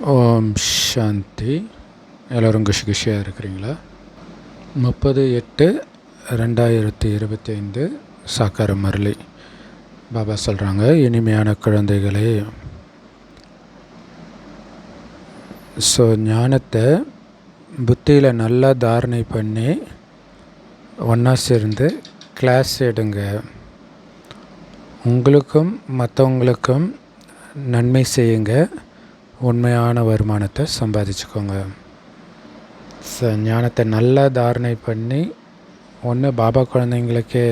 ஓம் சாந்தி. எல்லோரும் குஷியாக இருக்கிறீங்களா? 30/8/2025 சாக்கார முரளி. பாபா சொல்கிறாங்க, இனிமையான குழந்தைகளே, ஞானத்தை புத்தியில் நல்லா தாரணை பண்ணி ஒன்றா சேர்ந்து கிளாஸ் எடுங்க. உங்களுக்கும் மற்றவங்களுக்கும் நன்மை செய்யுங்க. உண்மையான வருமானத்தை சம்பாதிச்சுக்கோங்க. ஞானத்தை நல்லா தாரணை பண்ணி ஒன்று பாபா குழந்தைங்களுக்கே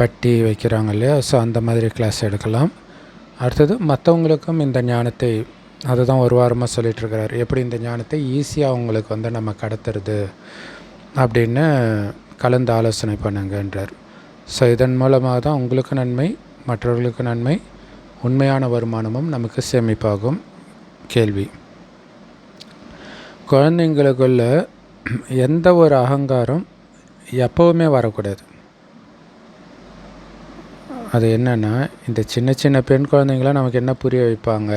பட்டி வைக்கிறாங்க இல்லையா, அந்த மாதிரி கிளாஸ் எடுக்கலாம். அடுத்தது மற்றவங்களுக்கும் இந்த ஞானத்தை, அதை தான் ஒரு வாரமாக சொல்லிகிட்ருக்கிறார், எப்படி இந்த ஞானத்தை ஈஸியாக அவங்களுக்கு நம்ம கடத்துறது அப்படின்னு கலந்து ஆலோசனை பண்ணுங்கன்றார். இதன் மூலமாக தான் உங்களுக்கு நன்மை, மற்றவர்களுக்கு நன்மை, உண்மையான வருமானமும் நமக்கு சேமிப்பாகும். கேள்வி: குழந்தைங்களுக்குள்ள எந்த ஒரு அகங்காரம் எப்போவுமே வரக்கூடாது. அது என்னென்னா, இந்த சின்ன சின்ன பெண் குழந்தைங்களாம் நமக்கு என்ன புரிய வைப்பாங்க,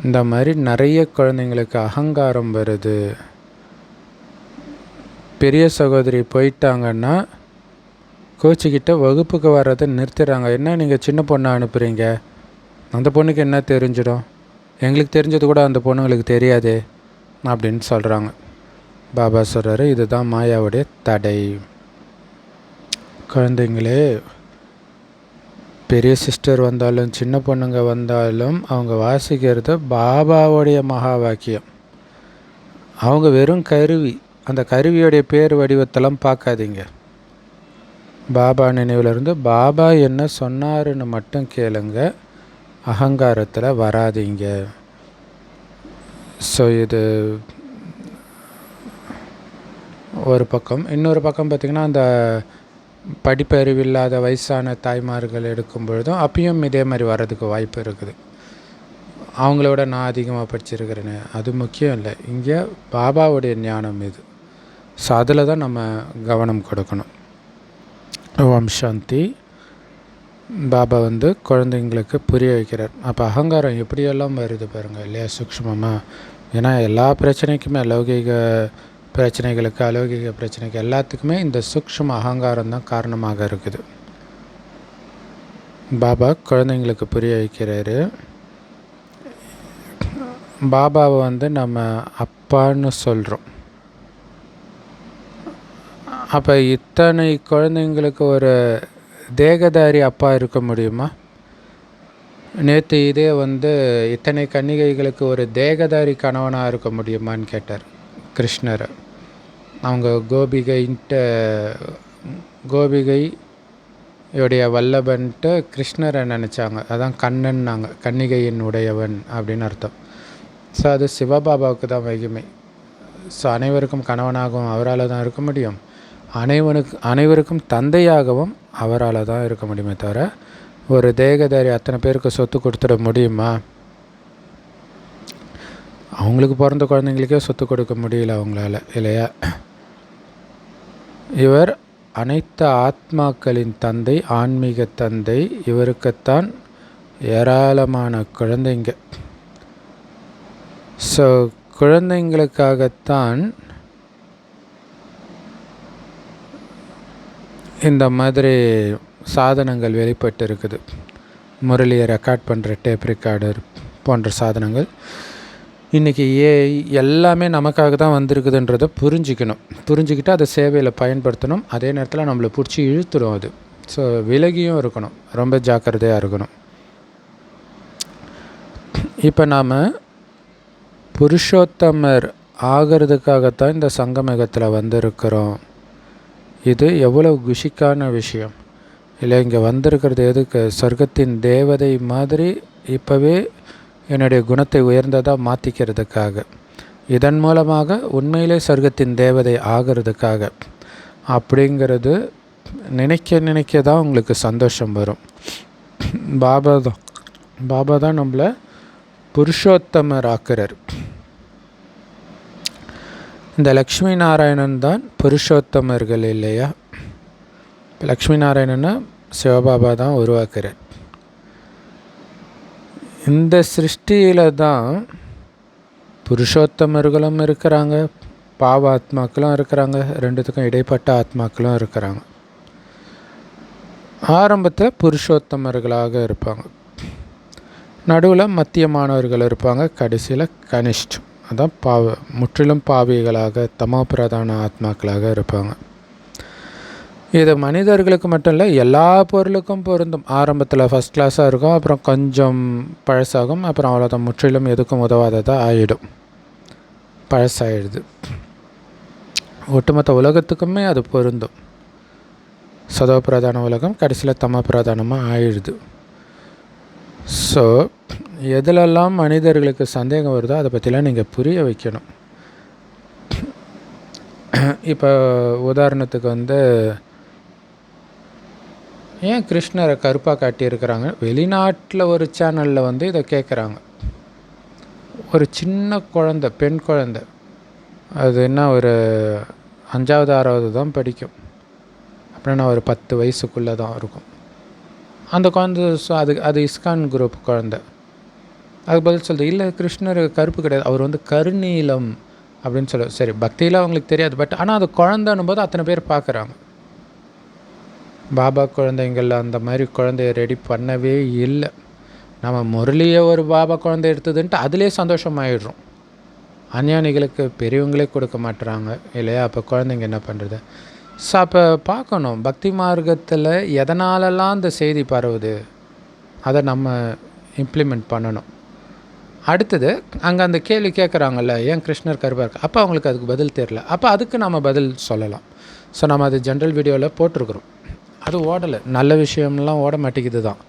இந்த மாதிரி நிறைய குழந்தைங்களுக்கு அகங்காரம் வருது. பெரிய சகோதரி போயிட்டாங்கன்னா கோச்சிக்கிட்ட வகுப்புக்கு வர்றதை நிறுத்திடுறாங்க. என்ன நீங்கள் சின்ன பொண்ணை அனுப்புகிறீங்க, அந்த பொண்ணுக்கு என்ன தெரிஞ்சிடும், எங்களுக்கு தெரிஞ்சது கூட அந்த பொண்ணுங்களுக்கு தெரியாதே அப்படின்னு சொல்கிறாங்க. பாபா சொல்கிறாரு, இதுதான் மாயாவுடைய தடை. குழந்தைங்களே, பெரிய சிஸ்டர் வந்தாலும் சின்ன பொண்ணுங்க வந்தாலும் அவங்க வாசிக்கிறது பாபாவுடைய மகா வாக்கியம். அவங்க வெறும் கருவி. அந்த கருவியோடைய பேர் வடிவத்தெல்லாம் பார்க்காதீங்க. பாபா நினைவிலிருந்து பாபா என்ன சொன்னாருன்னு மட்டும் கேளுங்க. அகங்காரத்தில் வராதிங்க. இது ஒரு பக்கம். இன்னொரு பக்கம் பார்த்திங்கன்னா, அந்த படிப்பறிவில்லாத வயசான தாய்மார்கள் எடுக்கும் பொழுதும் அப்பயும் இதே மாதிரி வர்றதுக்கு வாய்ப்பு இருக்குது. அவங்களோட நான் அதிகமாக படிச்சிருக்கிறேன்னு அது முக்கியம் இல்லை. இங்கே பாபாவுடைய ஞானம் இது. அதில் தான் நம்ம கவனம் கொடுக்கணும். ஓம் சாந்தி. பாபா குழந்தைங்களுக்கு புரிய வைக்கிறார். அப்போ அகங்காரம் எப்படியெல்லாம் வருது பாருங்கள் இல்லையா, சூக்ஷ்மமாக. ஏன்னா எல்லா பிரச்சனைக்குமே, லௌகிக பிரச்சனைகளுக்கு, அலௌகிக பிரச்சனைக்கு எல்லாத்துக்குமே இந்த சூக்ஷ்ம அகங்காரம் தான் காரணமாக இருக்குது. பாபா குழந்தைங்களுக்கு புரிய வைக்கிறாரு. பாபாவை நம்ம அப்பான்னு சொல்கிறோம். அப்போ இத்தனை குழந்தைங்களுக்கு ஒரு தேகதாரி அப்பா இருக்க முடியுமா? நேற்று இதே இத்தனை கன்னிகைகளுக்கு ஒரு தேகதாரி கணவனாக இருக்க முடியுமான்னு கேட்டார் கிருஷ்ணரை. அவங்க கோபிகையுடைய வல்லபன்ட்டு கிருஷ்ணரை நினச்சாங்க. அதான் கண்ணன்னாங்க, கன்னிகையின் உடையவன் அப்படின்னு அர்த்தம். அது சிவபாபாவுக்கு தான் மகிமை. அனைவருக்கும் கணவனாகவும் அவரால் தான் இருக்க முடியும். அனைவருக்கும் தந்தையாகவும் அவரால் தான் இருக்க முடியுமே தவிர ஒரு தேகதாரி அத்தனை பேருக்கு சொத்து கொடுத்துட முடியுமா? அவங்களுக்கு பிறந்த குழந்தைங்களுக்கே சொத்து கொடுக்க முடியல அவங்களால, இல்லையா? இவர் அனைத்து ஆத்மாக்களின் தந்தை, ஆன்மீக தந்தை. இவருக்குத்தான் ஏராளமான குழந்தைங்க. குழந்தைங்களுக்காகத்தான் இந்த மாதிரி சாதனங்கள் வெளிப்பட்டு இருக்குது. முரளியை ரெக்கார்ட் பண்ணுற டேப் ரெக்கார்டர் போன்ற சாதனங்கள் இன்றைக்கி எல்லாமே நமக்காக தான் வந்திருக்குதுன்றதை புரிஞ்சுக்கிட்டு அதை சேவையில் பயன்படுத்தணும். அதே நேரத்தில் நம்மளை பிடிச்சி இழுத்துடும் அது. விலகியும் இருக்கணும், ரொம்ப ஜாக்கிரதையாக இருக்கணும். இப்போ நாம் புருஷோத்தமர் ஆகிறதுக்காகத்தான் இந்த சங்கமேகத்தில் வந்திருக்கிறோம். இது எவ்வளோ குஷிக்கான விஷயம் இல்லை? இங்கே வந்திருக்கிறது எதுக்கு? சொர்க்கத்தின் தேவதை மாதிரி இப்போவே என்னுடைய குணத்தை உயர்ந்ததாக மாற்றிக்கிறதுக்காக. இதன் மூலமாக உண்மையிலே சொர்க்கத்தின் தேவதை ஆகிறதுக்காக. அப்படிங்கிறது நினைக்க தான் உங்களுக்கு சந்தோஷம் வரும். பாபா தான் நம்மளை புருஷோத்தமர் ஆக்குறார். இந்த லக்ஷ்மி நாராயணன் தான் புருஷோத்தமர்கள் இல்லையா? லக்ஷ்மி நாராயணனை சிவபாபா தான் உருவாக்குறார். இந்த சிருஷ்டியில் தான் புருஷோத்தமர்களும் இருக்கிறாங்க, பாவ ஆத்மாக்களும் இருக்கிறாங்க, ரெண்டுத்துக்கும் இடைப்பட்ட ஆத்மாக்களும் இருக்கிறாங்க. ஆரம்பத்தில் புருஷோத்தமர்களாக இருப்பாங்க, நடுவில் மத்தியமானவர்கள் இருப்பாங்க, கடைசியில் கனிஷ்டம், அதான் முற்றிலும் பாவிகளாக தமோ பிரதான ஆத்மாக்களாக இருப்பாங்க. இது மனிதர்களுக்கு மட்டும் இல்லை, எல்லா பொருளுக்கும் பொருந்தும். ஆரம்பத்தில் ஃபஸ்ட் கிளாஸாக இருக்கும், அப்புறம் கொஞ்சம் பழசாகும், அப்புறம் அவ்வளோதான், முற்றிலும் எதுக்கும் உதவாததாக ஆகிடும், பழசாயிடுது. ஒட்டுமொத்த உலகத்துக்குமே அது பொருந்தும். சதோ பிரதான உலகம் கடைசியில் தமோ பிரதானமாக ஆயிடுது. ஸோ எதிலெல்லாம் மனிதர்களுக்கு சந்தேகம் வருதோ அதை பற்றிலாம் நீங்கள் புரிய வைக்கணும். இப்போ உதாரணத்துக்கு ஏன் கிருஷ்ணரை கருப்பாக காட்டியிருக்கிறாங்க? வெளிநாட்டில் ஒரு சேனலில் இதை கேட்குறாங்க. ஒரு சின்ன குழந்தை, பெண் குழந்தை, அது என்ன ஒரு 5வது 6வது தான் படிக்கும், அப்படின்னா ஒரு 10 வயசுக்குள்ளே தான் இருக்கும் அந்த குழந்தை. ஸோ அது இஸ்கான் குரூப் குழந்தை. அதுக்கு பதில் சொல்லுது, இல்லை கிருஷ்ணர் கருப்பு கிடையாது, அவர் கருநீலம் அப்படின்னு சொல்ல. சரி, பக்தியில் அவங்களுக்கு தெரியாது, பட் ஆனால் அது குழந்தைன்னும் போது அத்தனை பேர் பார்க்குறாங்க. பாபா குழந்தைங்கள் அந்த மாதிரி குழந்தைய ரெடி பண்ணவே இல்லை. நம்ம முரளியை ஒரு பாபா குழந்தை எடுத்ததுன்ட்டு அதிலே சந்தோஷமாயிடுறோம். அஞ்ஞானிகளுக்கு பெரியவங்களே கொடுக்க மாட்டுறாங்க இல்லையா? அப்போ குழந்தைங்க என்ன பண்ணுறது? ஸோ அப்போ பார்க்கணும், பக்தி மார்க்கத்தில் எதனாலலாம் அந்த செய்தி பரவுது, அதை நம்ம இம்ப்ளிமெண்ட் பண்ணணும். அடுத்தது, அங்கே அந்த கேள்வி கேட்குறாங்கல்ல, ஏன் கிருஷ்ணர் கருப்பாக இருக்கு, அப்போ அவங்களுக்கு அதுக்கு பதில் தெரில, அப்போ அதுக்கு நம்ம பதில் சொல்லலாம். ஸோ நம்ம அது ஜென்ரல் வீடியோவில் போட்டிருக்கிறோம். அது ஓடலை, நல்ல விஷயம்லாம் ஓட மாட்டேங்குது தான்.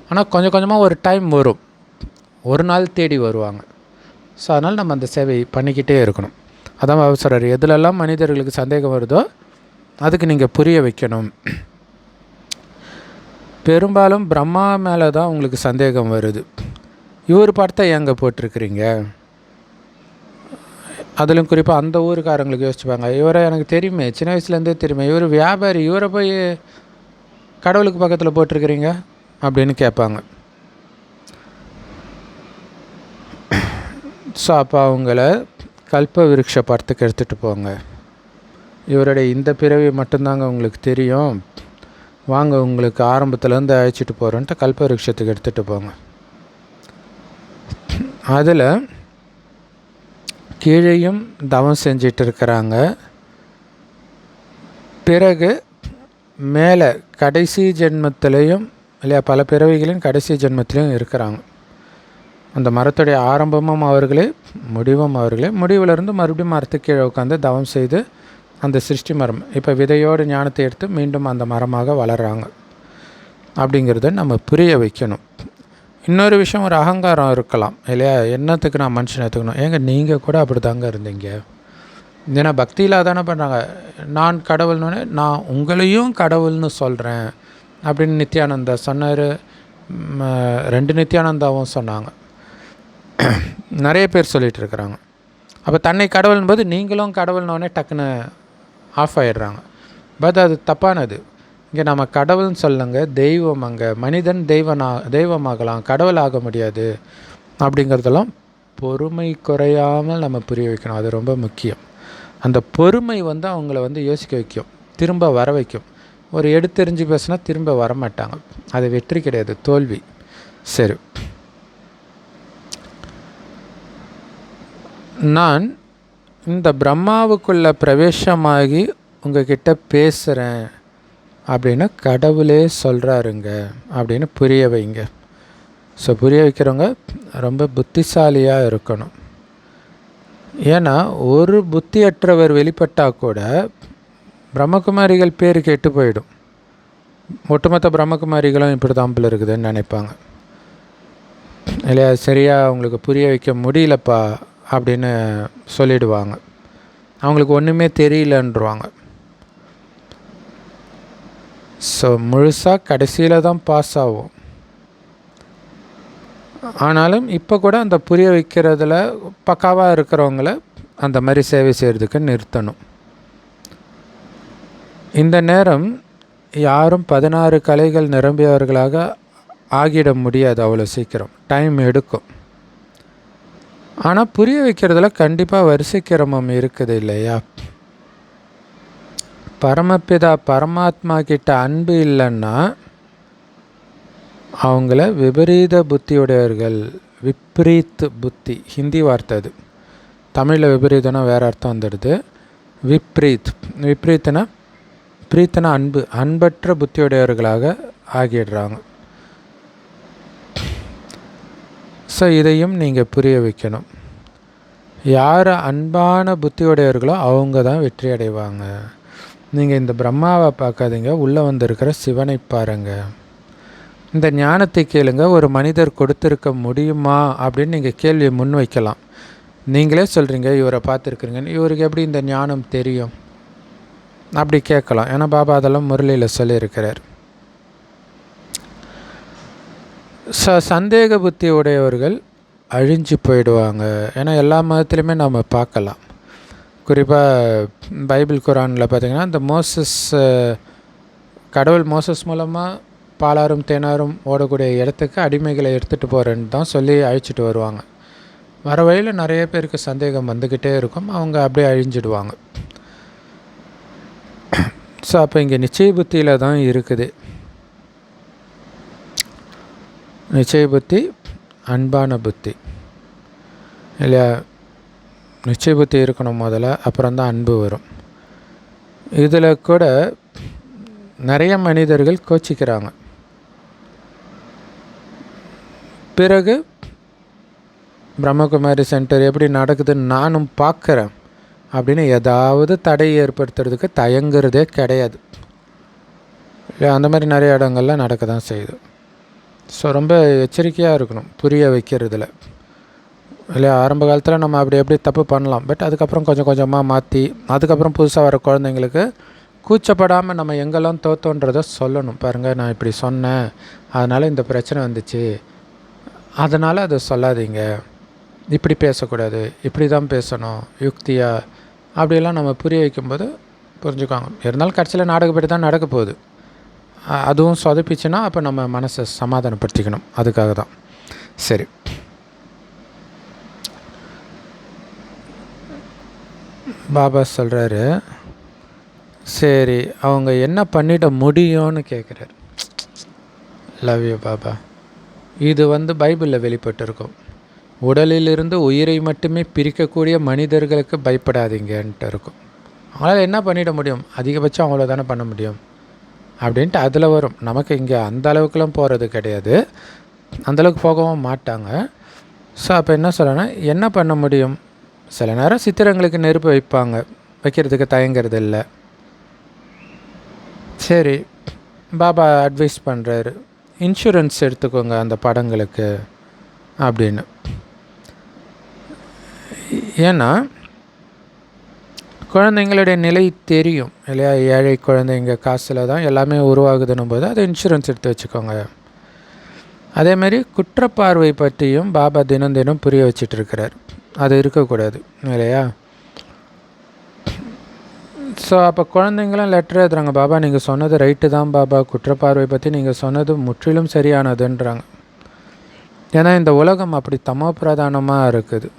ஆனால் கொஞ்சம் கொஞ்சமாக ஒரு டைம் வரும், ஒரு நாள் தேடி வருவாங்க. ஸோ அதனால் நம்ம அந்த சேவை பண்ணிக்கிட்டே இருக்கணும். அதான் அவசரர், எதுலெல்லாம் மனிதர்களுக்கு சந்தேகம் வருதோ அதுக்கு நீங்கள் புரிய வைக்கணும். பெரும்பாலும் பிரம்மா மேலே தான் உங்களுக்கு சந்தேகம் வருது. இவர் படத்தை எங்கே போட்டிருக்கிறீங்க? அதிலும் குறிப்பாக அந்த ஊருக்காரங்களுக்கு யோசிச்சுப்பாங்க, இவரை எனக்கு தெரியுமே, சின்ன வயசுலேருந்தே தெரியுமே, இவர் வியாபாரி, இவரை போய் கடவுளுக்கு பக்கத்தில் போட்டிருக்கிறீங்க அப்படின்னு கேட்பாங்க. ஸோ அப்போ அவங்கள கல்ப விருட்ச படத்துக்கு எடுத்துகிட்டு போங்க. இவருடைய இந்த பிறவி மட்டும்தாங்க உங்களுக்கு தெரியும், வாங்க உங்களுக்கு ஆரம்பத்துலேருந்து அழைச்சிட்டு போகிறோன்ட்டு கல்ப விருட்சத்துக்கு எடுத்துகிட்டு போங்க. அதில் கீழேயும் தவம் செஞ்சிட்டு இருக்கிறாங்க, பிறகு மேலே கடைசி ஜென்மத்திலையும் இல்லையா, பல பிறவிகளையும் கடைசி ஜென்மத்திலையும் இருக்கிறாங்க. அந்த மரத்துடைய ஆரம்பமும் அவர்களே, முடிவும் அவர்களே. முடிவிலிருந்து மறுபடியும் மரத்துக்கு கீழே உட்காந்து தவம் செய்து அந்த சிருஷ்டி மரம் இப்போ விதையோடு ஞானத்தை எடுத்து மீண்டும் அந்த மரமாக வளர்கிறாங்க அப்படிங்கிறத நம்ம புரிய வைக்கணும். இன்னொரு விஷயம், ஒரு அகங்காரம் இருக்கலாம் இல்லையா, என்னத்துக்கு நான் மனுஷன் எடுத்துக்கணும்? ஏங்க நீங்கள் கூட அப்படி தாங்க இருந்தீங்க. ஏன்னா பக்தியில் தானே பண்ணுறாங்க, நான் கடவுள்னு, நான் உங்களையும் கடவுள்னு சொல்கிறேன் அப்படின்னு நித்யானந்தா சொன்னார். 2 நித்யானந்தாவும் சொன்னாங்க. நிறைய பேர் சொல்லிகிட்டு இருக்கிறாங்க. அப்போ தன்னை கடவுள்னும்போது நீங்களும் கடவுள்னோடனே டக்குன்னு ஆஃப் ஆகிடுறாங்க. பட் அது தப்பானது. இங்கே நம்ம கடவுள்னு சொல்லுங்க, தெய்வம், அங்கே மனிதன் தெய்வமாகலாம், கடவுள் ஆக முடியாது அப்படிங்கிறதெல்லாம் பொறுமை குறையாமல் நம்ம புரிய வைக்கணும். அது ரொம்ப முக்கியம். அந்த பொறுமை அவங்கள யோசிக்க வைக்கும், திரும்ப வர வைக்கும். ஒரு எடுத்தெறிஞ்சு பேசினா திரும்ப வரமாட்டாங்க. அது வெற்றி கிடையாது, தோல்வி. சரி, நான் இந்த பிரம்மாவுக்குள்ளே பிரவேசமாகி உங்ககிட்ட பேசுகிறேன் அப்படின்னு கடவுளே சொல்கிறாருங்க அப்படின்னு புரிய வைங்க. ஸோ புரிய வைக்கிறவங்க ரொம்ப புத்திசாலியாக இருக்கணும். ஏன்னா ஒரு புத்தியற்றவர் வெளிப்பட்டால் கூட பிரம்மகுமாரிகள் பேர் கெட்டு போயிடும். ஒட்டுமொத்த பிரம்மகுமாரிகளும் இப்படி தாம்பில் இருக்குதுன்னு நினைப்பாங்க இல்லையா. சரியாக அவங்களுக்கு புரிய வைக்க முடியலப்பா அப்படின்னு சொல்லிடுவாங்க, அவங்களுக்கு ஒன்றுமே தெரியலன்றுவாங்க. ஸோ முழுசாக கடைசியில் தான் பாஸ் ஆகும். ஆனாலும் இப்போ கூட அந்த புரிய வைக்கிறதுல பக்காவாக இருக்கிறவங்கள அந்த மாதிரி சேவை செய்கிறதுக்கு நிறுத்தணும். இந்த நேரம் யாரும் 16 கலைகள் நிரம்பியவர்களாக ஆகிட முடியாது அவ்வளோ சீக்கிரம், டைம் எடுக்கும். ஆனால் புரிய வைக்கிறதுல கண்டிப்பாக வரிசைக்கிரமம் இருக்குது இல்லையா? பரமபிதா பரமாத்மா கிட்ட அன்பு இல்லைன்னா அவங்கள விபரீத புத்தியுடையவர்கள், விப்ரீத் புத்தி, ஹிந்தி வார்த்தை அது. தமிழில் விபரீதம்னா வேறு அர்த்தம் வந்துடுது. விப்ரீத்னா பிரீத்தனா அன்பு, அன்பற்ற புத்தியுடையவர்களாக ஆகிடுறாங்க. ஸோ இதையும் நீங்கள் புரிய வைக்கணும். யார் அன்பான புத்தியுடையவர்களோ அவங்க தான் வெற்றி அடைவாங்க. நீங்கள் இந்த பிரம்மாவை பார்க்காதீங்க, உள்ளே வந்திருக்கிற சிவனை பாருங்கள். இந்த ஞானத்தை கேளுங்க. ஒரு மனிதர் கொடுத்துருக்க முடியுமா அப்படின்னு நீங்கள் கேள்வியை முன் வைக்கலாம். நீங்களே சொல்கிறீங்க இவரை பார்த்துருக்குறீங்கன்னு, இவருக்கு எப்படி இந்த ஞானம் தெரியும் அப்படி கேட்கலாம். ஏன்னா பாபா அதெல்லாம் முரளியில் சொல்லியிருக்கிறார். சந்தேக புத்தி உடையவர்கள் அழிஞ்சு போயிடுவாங்க. ஏன்னா எல்லா மதத்துலேயுமே நம்ம பார்க்கலாம். குறிப்பாக பைபிள் குரானில் பார்த்திங்கன்னா, இந்த கடவுள் மோசஸ் மூலமாக பாலாரும் தேனாரும் ஓடக்கூடிய இடத்துக்கு அடிமைகளை எடுத்துகிட்டு போகிறேன்னு தான் சொல்லி அழிச்சிட்டு வருவாங்க. வர வழியில் நிறைய பேருக்கு சந்தேகம் வந்துக்கிட்டே இருக்கும், அவங்க அப்படியே அழிஞ்சிடுவாங்க. ஸோ அப்போ இங்கே நிச்சய புத்தியில் தான் இருக்குது. நிச்சய புத்தி அன்பான புத்தி இல்லையா? நிச்சய புத்தி இருக்கணும் முதல்ல, அப்புறம்தான் அன்பு வரும். இதில் கூட நிறைய மனிதர்கள் கோச்சிக்கிறாங்க. பிறகு பிரம்மகுமாரி சென்டர் எப்படி நடக்குதுன்னு நானும் பார்க்குறேன் அப்படின்னு ஏதாவது தடை ஏற்படுத்துறதுக்கு தயங்குறதே கிடையாது. அந்த மாதிரி நிறைய இடங்கள்லாம் நடக்க தான் செய்யுது. ஸோ ரொம்ப எச்சரிக்கையாக இருக்கணும் புரிய வைக்கிறதுல இல்லையா? ஆரம்ப காலத்தில் நம்ம அப்படி எப்படி தப்பு பண்ணலாம், பட் அதுக்கப்புறம் கொஞ்சம் கொஞ்சமாக மாற்றி, அதுக்கப்புறம் புதுசாக வர குழந்தைங்களுக்கு கூச்சப்படாமல் நம்ம எங்கெல்லாம் தோத்தோன்றதை சொல்லணும். பாருங்கள், நான் இப்படி சொன்னேன், அதனால் இந்த பிரச்சனை வந்துச்சு, அதனால் அதை சொல்லாதீங்க, இப்படி பேசக்கூடாது, இப்படி தான் பேசணும் யுக்தியாக, அப்படியெல்லாம் நம்ம புரிய வைக்கும்போது புரிஞ்சுக்காங்க. இருந்தாலும் கடைசியில் நாடகப்படி தான் நடக்க போகுது. அதுவும் சொதப்பிச்சுன்னா அப்போ நம்ம மனசை சமாதானப்படுத்திக்கணும். அதுக்காக தான். சரி, பாபா சொல்கிறாரு, சரி அவங்க என்ன பண்ணிட முடியும்னு கேட்குறாரு. Love you Baba. இது பைபிளில் வெளிப்பட்டிருக்கும். உடலிலிருந்து உயிரை மட்டுமே பிரிக்கக்கூடிய மனிதர்களுக்கு பயப்படாதீங்கன்ட்டு இருக்கும். அவங்களால் என்ன பண்ணிட முடியும்? அதிகபட்சம் அவங்கள தானே பண்ண முடியும் அப்படின்ட்டு அதில் வரும். நமக்கு இங்கே அந்த அளவுக்குலாம் போகிறது கிடையாது, அந்தளவுக்கு போகவும் மாட்டாங்க. ஸோ அப்போ என்ன சொல்லணும்னா, என்ன பண்ண முடியும்? சில நேரம் சித்திரங்களுக்கு நெருப்பு வைப்பாங்க, வைக்கிறதுக்கு தயங்கிறது இல்லை. சரி, பாபா அட்வைஸ் பண்ணுறாரு, இன்சூரன்ஸ் எடுத்துக்கோங்க அந்த படங்களுக்கு அப்படின்னு. ஏன்னா குழந்தைங்களுடைய நிலை தெரியும் இல்லையா? ஏழை குழந்தைங்க காசில் தான் எல்லாமே உருவாகுதுன்னும் போது அதை இன்சூரன்ஸ் எடுத்து வச்சுக்கோங்க. அதேமாதிரி குற்றப்பார்வை பற்றியும் பாபா தினம் தினம் புரிய வச்சிட்ருக்கிறார். அது இருக்கக்கூடாது இல்லையா? ஸோ அப்போ குழந்தைங்களும் லெட்டர் எழுதுறாங்க, பாபா நீங்கள் சொன்னது ரைட்டு தான் பாபா, குற்றப்பார்வை பற்றி நீங்கள் சொன்னது முற்றிலும் சரியானதுன்றாங்க. ஏன்னா இந்த உலகம் அப்படி தமோ பிரதானமாக இருக்குது.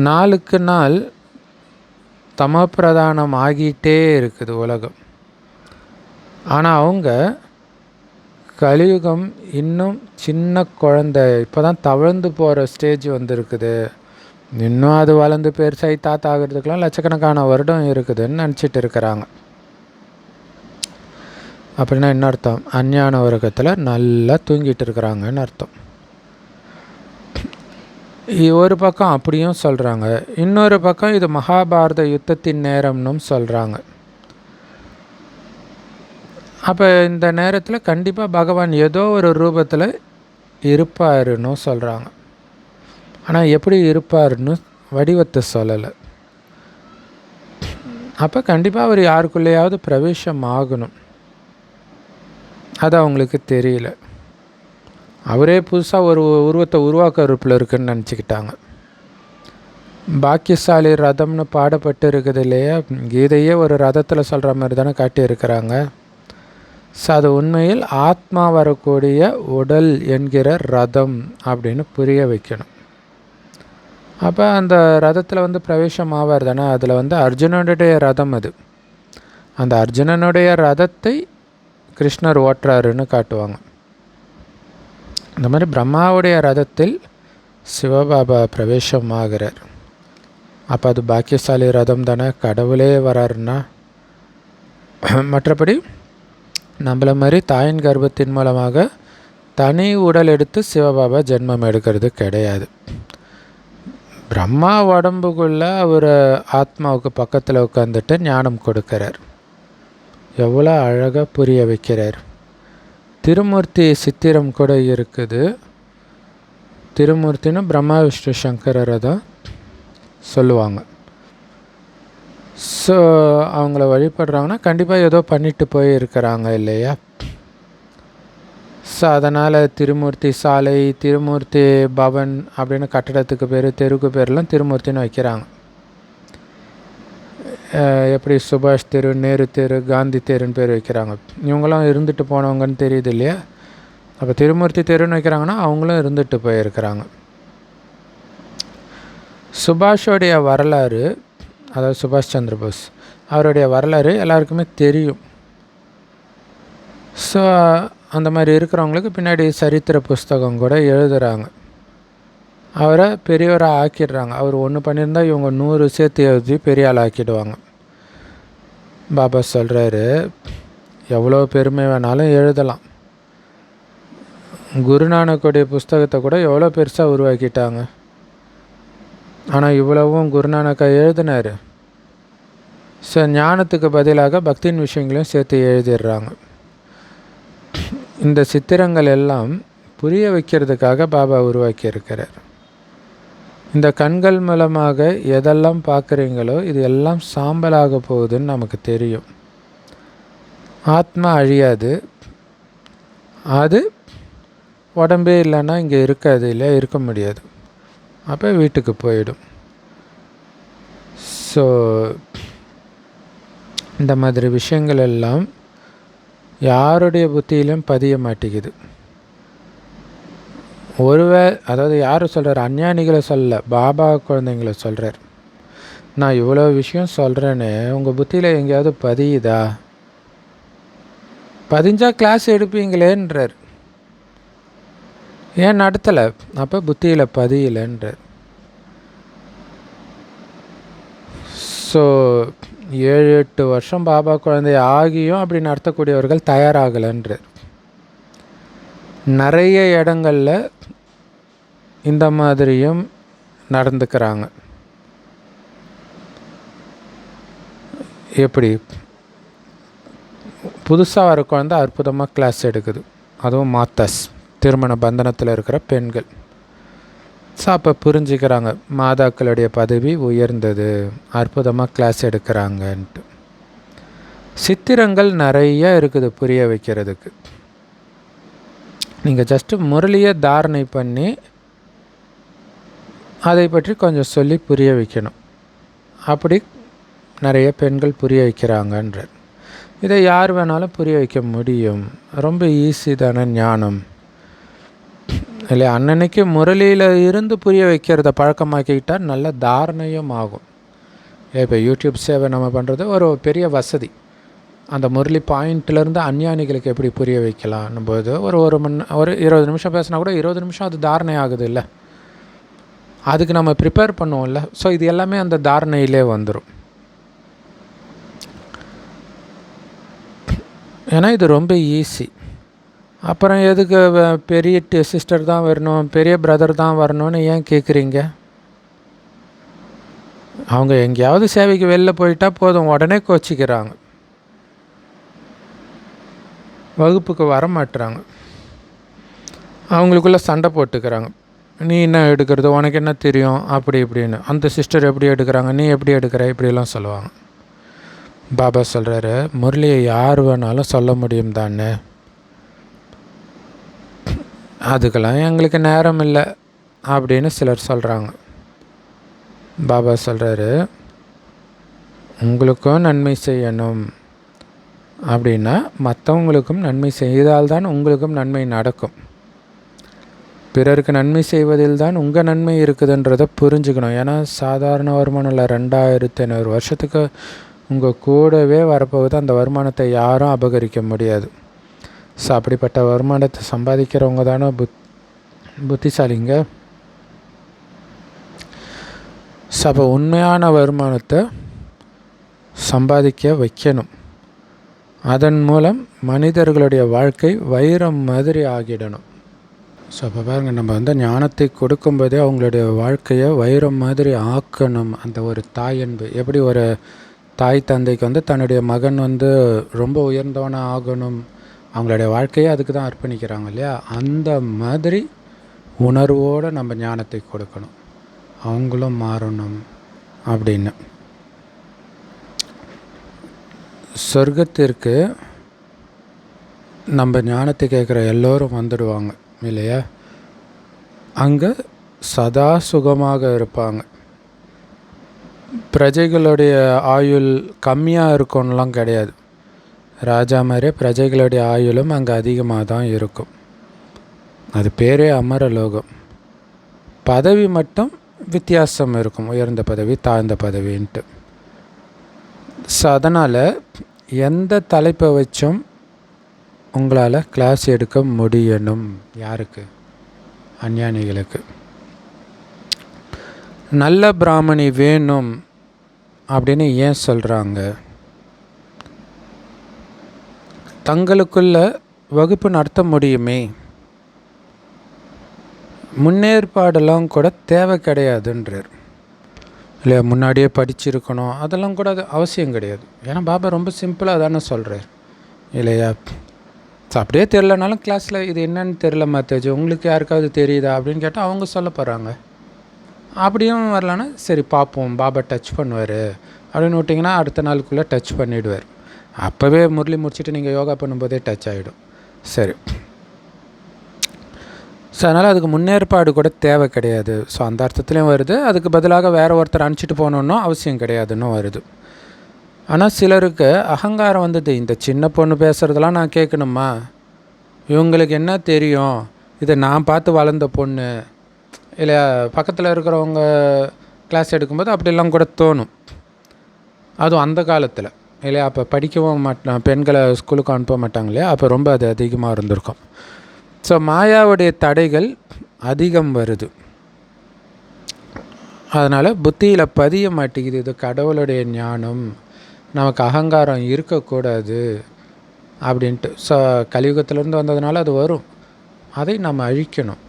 நாளுக்கு நாள் தமோ பிரதானம் ஆகிட்டே இருக்குது உலகம். ஆனால் அவங்க கலியுகம் இன்னும் சின்ன குழந்தை, இப்போ தான் தவழ்ந்து போகிற ஸ்டேஜ் வந்துருக்குது. இன்னும் அது வளர்ந்து பெருசாகி தாத்தா ஆகிறதுக்கெலாம் லட்சக்கணக்கான வருடம் இருக்குதுன்னு நினச்சிட்டு இருக்கிறாங்க. அப்படின்னா என்ன அர்த்தம்? அஞ்ஞான உலகத்தில் நல்லா தூங்கிட்டு இருக்கிறாங்கன்னு அர்த்தம். ஒரு பக்கம் அப்படியும் சொல்கிறாங்க, இன்னொரு பக்கம் இது மகாபாரத யுத்தத்தின் நேரம்னு சொல்கிறாங்க. அப்போ இந்த நேரத்தில் கண்டிப்பாக பகவான் ஏதோ ஒரு ரூபத்தில் இருப்பாருன்னு சொல்கிறாங்க. ஆனால் எப்படி இருப்பாருன்னு வடிவத்தை சொல்லலை. அப்போ கண்டிப்பாக அவர் யாருக்குள்ளேயாவது பிரவேசம் ஆகணும். அது அவங்களுக்கு தெரியல. அவரே புதுசாக ஒரு உருவத்தை உருவாக்க இருப்பில் இருக்குன்னு நினச்சிக்கிட்டாங்க. பாக்கியசாலி ரதம்னு பாடப்பட்டு இருக்குது இல்லையா? கீதையே ஒரு ரதத்தில் சொல்கிற மாதிரி தானே காட்டி இருக்கிறாங்க. ஸோ அது உண்மையில் ஆத்மா வரக்கூடிய உடல் என்கிற ரதம் அப்படின்னு புரிய வைக்கணும். அப்போ அந்த ரதத்தில் பிரவேசம் ஆவார் தானே, அதில் அர்ஜுனனுடைய ரதம் அது. அந்த அர்ஜுனனுடைய ரதத்தை கிருஷ்ணர் ஓட்டுறாருன்னு காட்டுவாங்க. இந்த மாதிரி பிரம்மாவுடைய ரதத்தில் சிவபாபா பிரவேசம் ஆகிறார். அப்போ அது பாக்கியசாலி ரதம் தானே, கடவுளே வராருன்னா. மற்றபடி நம்மள மாதிரி தாயின் கர்ப்பத்தின் மூலமாக தனி உடல் எடுத்து சிவபாபா ஜென்மம் எடுக்கிறது கிடையாது. பிரம்மா உடம்புக்குள்ளே அவர் ஆத்மாவுக்கு பக்கத்தில் உட்காந்துட்டு ஞானம் கொடுக்கிறார். எவ்வளோ அழகாக புரிய வைக்கிறார். திருமூர்த்தி சித்திரம் கூட இருக்குது. திருமூர்த்தின்னு பிரம்மா விஷ்ணு சங்கரரை தான் சொல்லுவாங்க. ஸோ அவங்கள வழிபடுறாங்கன்னா கண்டிப்பாக ஏதோ பண்ணிட்டு போய் இருக்கிறாங்க இல்லையா. ஸோ அதனால் திருமூர்த்தி சாலை, திருமூர்த்தி பவன் அப்படின்னு கட்டடத்துக்கு பேர், தெருக்கு பேர்லாம் திருமூர்த்தின்னு வைக்கிறாங்க. எப்படி சுபாஷ் தெரு, நேரு தெரு, காந்தி தெருன்னு பேர் வைக்கிறாங்க. இவங்களாம் இருந்துட்டு போனவங்கன்னு தெரியுது இல்லையா. அப்போ திருமூர்த்தி தெருன்னு வைக்கிறாங்கன்னா அவங்களும் இருந்துட்டு போயிருக்கிறாங்க. சுபாஷோடைய வரலாறு, அதாவது சுபாஷ் சந்திர போஸ், அவருடைய வரலாறு எல்லாருக்குமே தெரியும். ஸோ அந்த மாதிரி இருக்கிறவங்களுக்கு பின்னாடி சரித்திர புஸ்தகம் கூட எழுதுகிறாங்க. அவரை பெரியவராக ஆக்கிடுறாங்க. அவர் ஒன்று பண்ணியிருந்தால் இவங்க 100 சேர்த்து எழுதி பெரிய ஆள் ஆக்கிடுவாங்க. பாபா சொல்கிறாரு, எவ்வளோ பெருமை வேணாலும் எழுதலாம். குருநானக்குடைய புஸ்தகத்தை கூட எவ்வளோ பெருசாக உருவாக்கிட்டாங்க. ஆனால் இவ்வளவும் குருநானக்கா எழுதினார். ஸோ ஞானத்துக்கு பதிலாக பக்தியின் விஷயங்களையும் சேர்த்து எழுதிடுறாங்க. இந்த சித்திரங்கள் எல்லாம் புரிய வைக்கிறதுக்காக பாபா உருவாக்கி இருக்கிறார். இந்த கண்கள் மூலமாக எதெல்லாம் பார்க்குறீங்களோ இது எல்லாம் சாம்பலாக போகுதுன்னு நமக்கு தெரியும். ஆத்மா அழியாது. அது உடம்பே இல்லைன்னா இங்கே இருக்காது இல்லையா, இருக்க முடியாது. அப்போ வீட்டுக்கு போயிடும். ஸோ இந்த மாதிரி விஷயங்கள் எல்லாம் யாருடைய புத்தியிலும் பதிய மாட்டேங்குது. அதாவது யார் சொல்கிறார், அஞ்ஞானிகளை சொல்ல, பாபா குழந்தைங்களை சொல்கிறார். நான் இவ்வளோ விஷயம் சொல்கிறேன்னு உங்கள் புத்தியில் எங்கேயாவது பதியுதா? பதிஞ்சால் கிளாஸ் எடுப்பீங்களேன்றார். ஏன் நடத்தலை? அப்போ புத்தியில் பதியலைன்றார். ஸோ 7-8 வருஷம் பாபா குழந்தை ஆகியும் அப்படி நடத்தக்கூடியவர்கள் தயாராகலைன்றார். நிறைய இடங்களில் இந்த மாதிரியும் நடந்துக்கிறாங்க. எப்படி புதுசாக வர குழந்தை அற்புதமாக கிளாஸ் எடுக்குது, அதுவும் மாத்தாஸ், திருமண பந்தனத்தில் இருக்கிற பெண்கள். ஸோ அப்போ புரிஞ்சுக்கிறாங்க மாதாக்களுடைய பதவி உயர்ந்தது, அற்புதமாக கிளாஸ் எடுக்கிறாங்கன்ட்டு. சித்திரங்கள் நிறைய இருக்குது புரிய வைக்கிறதுக்கு. நீங்கள் ஜஸ்ட்டு முரளியை தாரணை பண்ணி அதை பற்றி கொஞ்சம் சொல்லி புரிய வைக்கணும். அப்படி நிறைய பெண்கள் புரிய வைக்கிறாங்கன்றார். இதை யார் வேணாலும் புரிய வைக்க முடியும். ரொம்ப ஈஸி தானே ஞானம் இல்லையா. அன்னன்னைக்கு முரளியில் இருந்து புரிய வைக்கிறத பழக்கமாக்கிக்கிட்டால் நல்ல தாரணையும் ஆகும். இப்போ யூடியூப் சேவை நம்ம பண்ணுறது ஒரு பெரிய வசதி. அந்த முரளி பாயிண்ட்லேருந்து அஞ்ஞானிகளுக்கு எப்படி புரிய வைக்கலாம்னும் போது ஒரு 20 நிமிஷம் பேசினா கூட 20 நிமிஷம் அது தாரணை ஆகுது இல்லை. அதுக்கு நம்ம ப்ரிப்பேர் பண்ணுவோம்ல. ஸோ இது எல்லாமே அந்த தாரணையிலே வந்துடும். ஏன்னா இது ரொம்ப ஈஸி. அப்புறம் எதுக்கு பெரிய சிஸ்டர் தான் வரணும், பெரிய பிரதர் தான் வரணும்னு ஏன் கேட்குறீங்க? அவங்க எங்கேயாவது சேவைக்கு வெளில போயிட்டா போதும், உடனே கோச்சிக்கிறாங்க, வகுப்புக்கு வர மாட்டுறாங்க, அவங்களுக்குள்ளே சண்டை போட்டுக்கிறாங்க. நீ என்ன எடுக்கிறது, உனக்கு என்ன தெரியும், அப்படி இப்படின்னு. அந்த சிஸ்டர் எப்படி எடுக்கிறாங்க, நீ எப்படி எடுக்கிற, இப்படியெல்லாம் சொல்லுவாங்க. பாபா சொல்கிறாரு, முரளியை யார் வேணாலும் சொல்ல முடியும் தானே, அதுக்கெல்லாம் எங்களுக்கு நேரம் இல்லை அப்படின்னு சிலர் சொல்கிறாங்க. பாபா சொல்கிறாரு, உங்களுக்கும் நன்மை செய்யணும், அப்படின்னா மற்றவங்களுக்கும் நன்மை செய்தால்தான் உங்களுக்கும் நன்மை நடக்கும். பிறருக்கு நன்மை செய்வதில் தான் உங்கள் நன்மை இருக்குதுன்றதை புரிஞ்சுக்கணும். ஏன்னா சாதாரண வருமானம் இல்லை, 2500 வருஷத்துக்கு உங்கள் கூடவே வரப்போகுது. அந்த வருமானத்தை யாரும் அபகரிக்க முடியாது. ஸோ அப்படிப்பட்ட வருமானத்தை சம்பாதிக்கிறவங்க தானே புத்திசாலிங்க. ஸோ அப்போ உண்மையான வருமானத்தை சம்பாதிக்க வைக்கணும். அதன் மூலம் மனிதர்களுடைய வாழ்க்கை வைரம் மாதிரி ஆகிடணும். ஸோ அப்போ பாருங்கள், நம்ம ஞானத்தை கொடுக்கும்போதே அவங்களுடைய வாழ்க்கையை வைரம் மாதிரி ஆக்கணும். அந்த ஒரு தாயன்பு எப்படி ஒரு தாய் தந்தைக்கு தன்னுடைய மகன் ரொம்ப உயர்ந்தவனாக ஆகணும், அவங்களுடைய வாழ்க்கையை அதுக்கு தான் அர்ப்பணிக்கிறாங்க இல்லையா? அந்த மாதிரி உணர்வோடு நம்ம ஞானத்தை கொடுக்கணும், அவங்களும் மாறணும் அப்படின்னு. சொர்க்கத்திற்கு நம்ம ஞானத்தை கேட்குற எல்லோரும் வந்துடுவாங்க இல்லையா? அங்கே சதா சுகமாக இருப்பாங்க. பிரஜைகளுடைய ஆயுள் கம்மியாக இருக்கும்லாம் கிடையாது. ராஜா மாதிரியே பிரஜைகளுடைய ஆயுளும் அங்கே அதிகமாக தான் இருக்கும். அது பேரே அமரலோகம். பதவி மட்டும் வித்தியாசம் இருக்கும், உயர்ந்த பதவி தாழ்ந்த பதவின்ட்டு. ஸோ அதனால் எந்த தலைப்பை வச்சும் உங்களால் கிளாஸ் எடுக்க முடியணும். யாருக்கு? அஞ்ஞானிகளுக்கு. நல்ல பிராமணி வேணும் அப்படின்னு ஏன் சொல்கிறாங்க? தங்களுக்குள்ள வகுப்பு நடத்த முடியுமே, முன்னேற்பாடெல்லாம் கூட தேவை கிடையாதுன்றார் இல்லையா? முன்னாடியே படிச்சிருக்கணும் அதெல்லாம் கூட அது அவசியம் கிடையாது. ஏன்னா பாபா ரொம்ப சிம்பிளாக தானே சொல்கிறார் இல்லையா? அப்படியே தெரிலனாலும் கிளாஸில் இது என்னன்னு தெரில மாத்தாச்சு, உங்களுக்கு யாருக்காவது தெரியுதா அப்படின்னு கேட்டால் அவங்க சொல்ல போகிறாங்க. அப்படியும் வரலான்னா சரி பார்ப்போம், பாபா டச் பண்ணுவார் அப்படின்னு விட்டிங்கன்னா அடுத்த நாளுக்குள்ளே டச் பண்ணிவிடுவார். அப்போவே முரளி முடிச்சுட்டு நீங்கள் யோகா பண்ணும்போதே டச் ஆகிடும். சரி, ஸோ அதனால் அதுக்கு முன்னேற்பாடு கூட தேவை கிடையாது. ஸோ அந்த அர்த்தத்துலேயும் வருது. அதுக்கு பதிலாக வேறு ஒருத்தர் அனுப்பிச்சிட்டு போகணுன்னும் அவசியம் கிடையாதுன்னு வருது. ஆனால் சிலருக்கு அகங்காரம் இந்த சின்ன பொண்ணு பேசுகிறதெல்லாம் நான் கேட்கணுமா, இவங்களுக்கு என்ன தெரியும், இதை நான் பார்த்து வளர்ந்த பொண்ணு இல்லை, பக்கத்தில் இருக்கிறவங்க கிளாஸ் எடுக்கும்போது அப்படிலாம் கூட தோணும். அதுவும் அந்த காலத்தில் இல்லையா? அப்போ படிக்கவும் மாட்டான், பெண்களை ஸ்கூலுக்கு அனுப்ப மாட்டாங்க இல்லையா? அப்போ ரொம்ப அது அதிகமாக இருந்திருக்கும். ஸோ மாயாவுடைய தடைகள் அதிகம் வருது. அதனால் புத்தியில் பதிய மாட்டேங்குது. இது கடவுளுடைய ஞானம், நமக்கு அகங்காரம் இருக்கக்கூடாது அப்படின்ட்டு. ஸோ கலியுகத்திலேருந்து வந்ததுனால அது வரும். அதை நம்ம அழிக்கணும்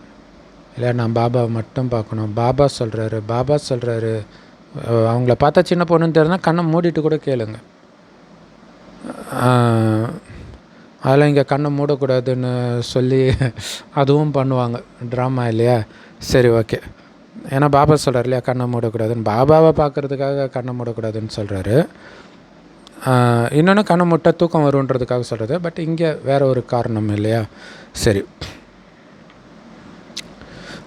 இல்லை? நான் பாபாவை மட்டும் பார்க்கணும். பாபா சொல்கிறாரு. அவங்கள பார்த்தா சின்ன பொண்ணுன்னு தெரிஞ்சால் கண்ணை மூடிட்டு கூட கேளுங்க. அதெல்லாம் இங்கே கண்ணை மூடக்கூடாதுன்னு சொல்லி அதுவும் பண்ணுவாங்க, ட்ராமா இல்லையா? சரி, ஓகே. ஏன்னா பாபா சொல்கிறார் இல்லையா, கண்ணை மூடக்கூடாதுன்னு. பாபாவை பார்க்குறதுக்காக கண்ணை மூடக்கூடாதுன்னு சொல்கிறாரு. இன்னொன்று கண்ணை மூட்டை தூக்கம் வருன்றதுக்காக சொல்கிறது. பட் இங்கே வேறு ஒரு காரணம் இல்லையா? சரி,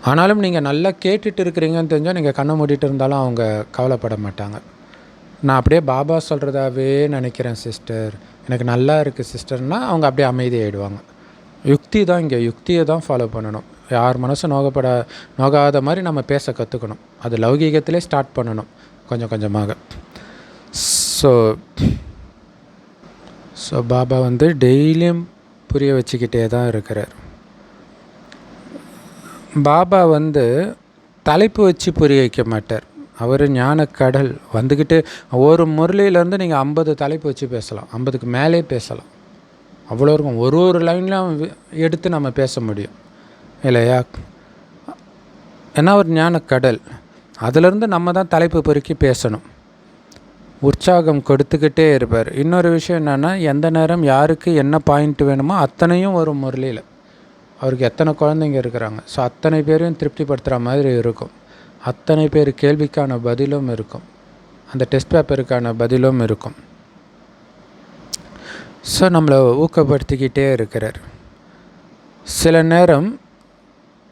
ஆனாலும் நீங்கள் நல்லா கேட்டுட்டு இருக்கிறீங்கன்னு தெரிஞ்சால் நீங்கள் கண்ணை மூடிட்டு இருந்தாலும் அவங்க கவலைப்பட மாட்டாங்க. நான் அப்படியே பாபா சொல்கிறதாவே நினைக்கிறேன் சிஸ்டர், எனக்கு நல்லா இருக்குது சிஸ்டர்னால் அவங்க அப்படியே அமைதியாகிடுவாங்க. யுக்தி தான், இங்கே யுக்தியை தான் ஃபாலோ பண்ணணும். யார் மனசும் நோகாத மாதிரி நம்ம பேச கற்றுக்கணும். அது லௌகீகத்திலே ஸ்டார்ட் பண்ணணும் கொஞ்சம் கொஞ்சமாக. ஸோ பாபா டெய்லியும் புரிய வச்சுக்கிட்டே தான் இருக்கிறார். பாபா தலைப்பு வச்சு புரிய வைக்க மாட்டார். அவர் ஞானக்கடல் வந்துக்கிட்டு ஒரு முரளியிலேருந்து நீங்கள் 50 தலைப்பு வச்சு பேசலாம், 50க்கு மேலே பேசலாம். அவ்வளோ இருக்கும். ஒரு லைன்லாம் எடுத்து நம்ம பேச முடியும் இல்லையா? ஏன்னா ஒரு ஞானக்கடல், அதிலேருந்து நம்ம தான் தலைப்பு பொறுக்கி பேசணும். உற்சாகம் கொடுத்துக்கிட்டே இருப்பார். இன்னொரு விஷயம் என்னென்னா, எந்த நேரம் யாருக்கு என்ன பாயிண்ட் வேணுமோ அத்தனையும் ஒரு முரளியில். அவருக்கு எத்தனை குழந்தைங்க இருக்கிறாங்க, ஸோ அத்தனை பேரையும் திருப்திப்படுத்துகிற மாதிரி இருக்கும். அத்தனை பேர் கேள்விக்கான பதிலும் இருக்கும், அந்த டெஸ்ட் பேப்பருக்கான பதிலும் இருக்கும். ஸோ நம்மளை ஊக்கப்படுத்திக்கிட்டே இருக்கிறார். சில நேரம்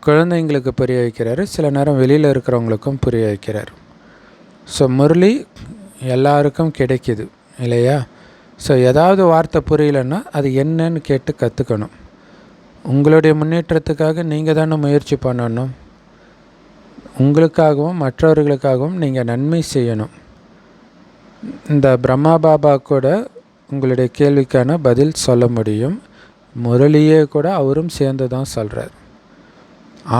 குழந்தைங்களுக்கு புரிய வைக்கிறாரு, சில நேரம் வெளியில் இருக்கிறவங்களுக்கும் புரிய வைக்கிறார். ஸோ முரளி எல்லாருக்கும் கிடைக்கிது இல்லையா? ஸோ ஏதாவது வார்த்தை புரியலன்னா அது என்னன்னு கேட்டு கற்றுக்கணும். உங்களுடைய முன்னேற்றத்துக்காக நீங்கள் தானே முயற்சி பண்ணணும். உங்களுக்காகவும் மற்றவர்களுக்காகவும் நீங்கள் நன்மை செய்யணும். இந்த பிரம்மா பாபா கூட உங்களுடைய கேள்விக்கான பதில் சொல்ல முடியும். முரளியே கூட அவரும் சேர்ந்து தான் சொல்கிறார்.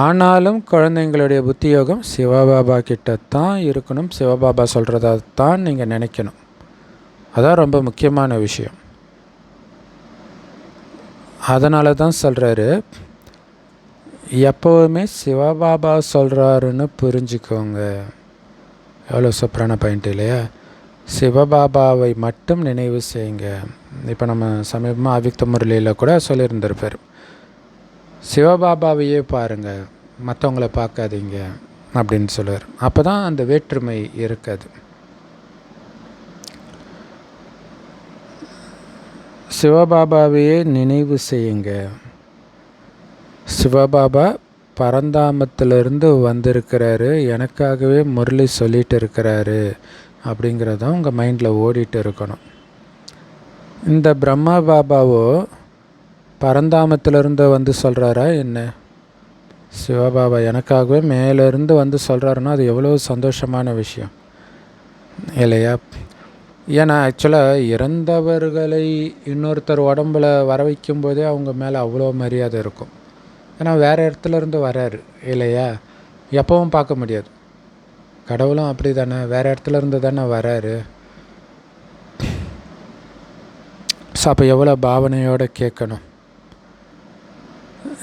ஆனாலும் குழந்தைங்களுடைய புத்தியோகம் சிவபாபா கிட்ட தான் இருக்கணும். சிவபாபா சொல்கிறதா தான் நீங்கள் நினைக்கணும். அதான் ரொம்ப முக்கியமான விஷயம். அதனால தான் சொல்கிறாரு, எப்போவுமே சிவபாபா சொல்கிறாருன்னு புரிஞ்சுக்கோங்க. எவ்வளோ சூப்பரான பாயிண்ட் இல்லையா? சிவபாபாவை மட்டும் நினைவு செய்யுங்க. இப்போ நம்ம சமீபமாக அவ்விக்த முரளியில் கூட சொல்லியிருந்திருப்பார், சிவபாபாவையே பாருங்கள், மற்றவங்கள பார்க்காதீங்க அப்படின்னு சொல்லுவார். அப்போ தான் அந்த வேற்றுமை இருக்காது. சிவபாபாவையே நினைவு செய்யுங்க. சிவபாபா பரந்தாமத்திலிருந்து வந்திருக்கிறாரு, எனக்காகவே முரளி சொல்லிட்டு இருக்கிறாரு அப்படிங்கிறதான் உங்கள் மைண்டில் ஓடிட்டு இருக்கணும். இந்த பிரம்மா பாபாவோ பரந்தாமத்திலிருந்து வந்து சொல்கிறாரா என்ன? சிவபாபா எனக்காகவே மேலேருந்து வந்து சொல்கிறாருன்னா அது எவ்வளோ சந்தோஷமான விஷயம் இல்லையா? ஏன்னா ஆக்சுவலாக இறந்தவர்களை இன்னொருத்தர் உடம்புல வர வைக்கும்போதே அவங்க மேலே அவ்வளோ மரியாதை இருக்கும். ஏன்னா வேறு இடத்துலேருந்து வராரு இல்லையா? எப்பவும் பார்க்க முடியாது. கடவுளும் அப்படி தானே, வேறு இடத்துலேருந்து தானே வராரு. ஸோ அப்போ எவ்வளோ பாவனையோடு கேட்கணும்.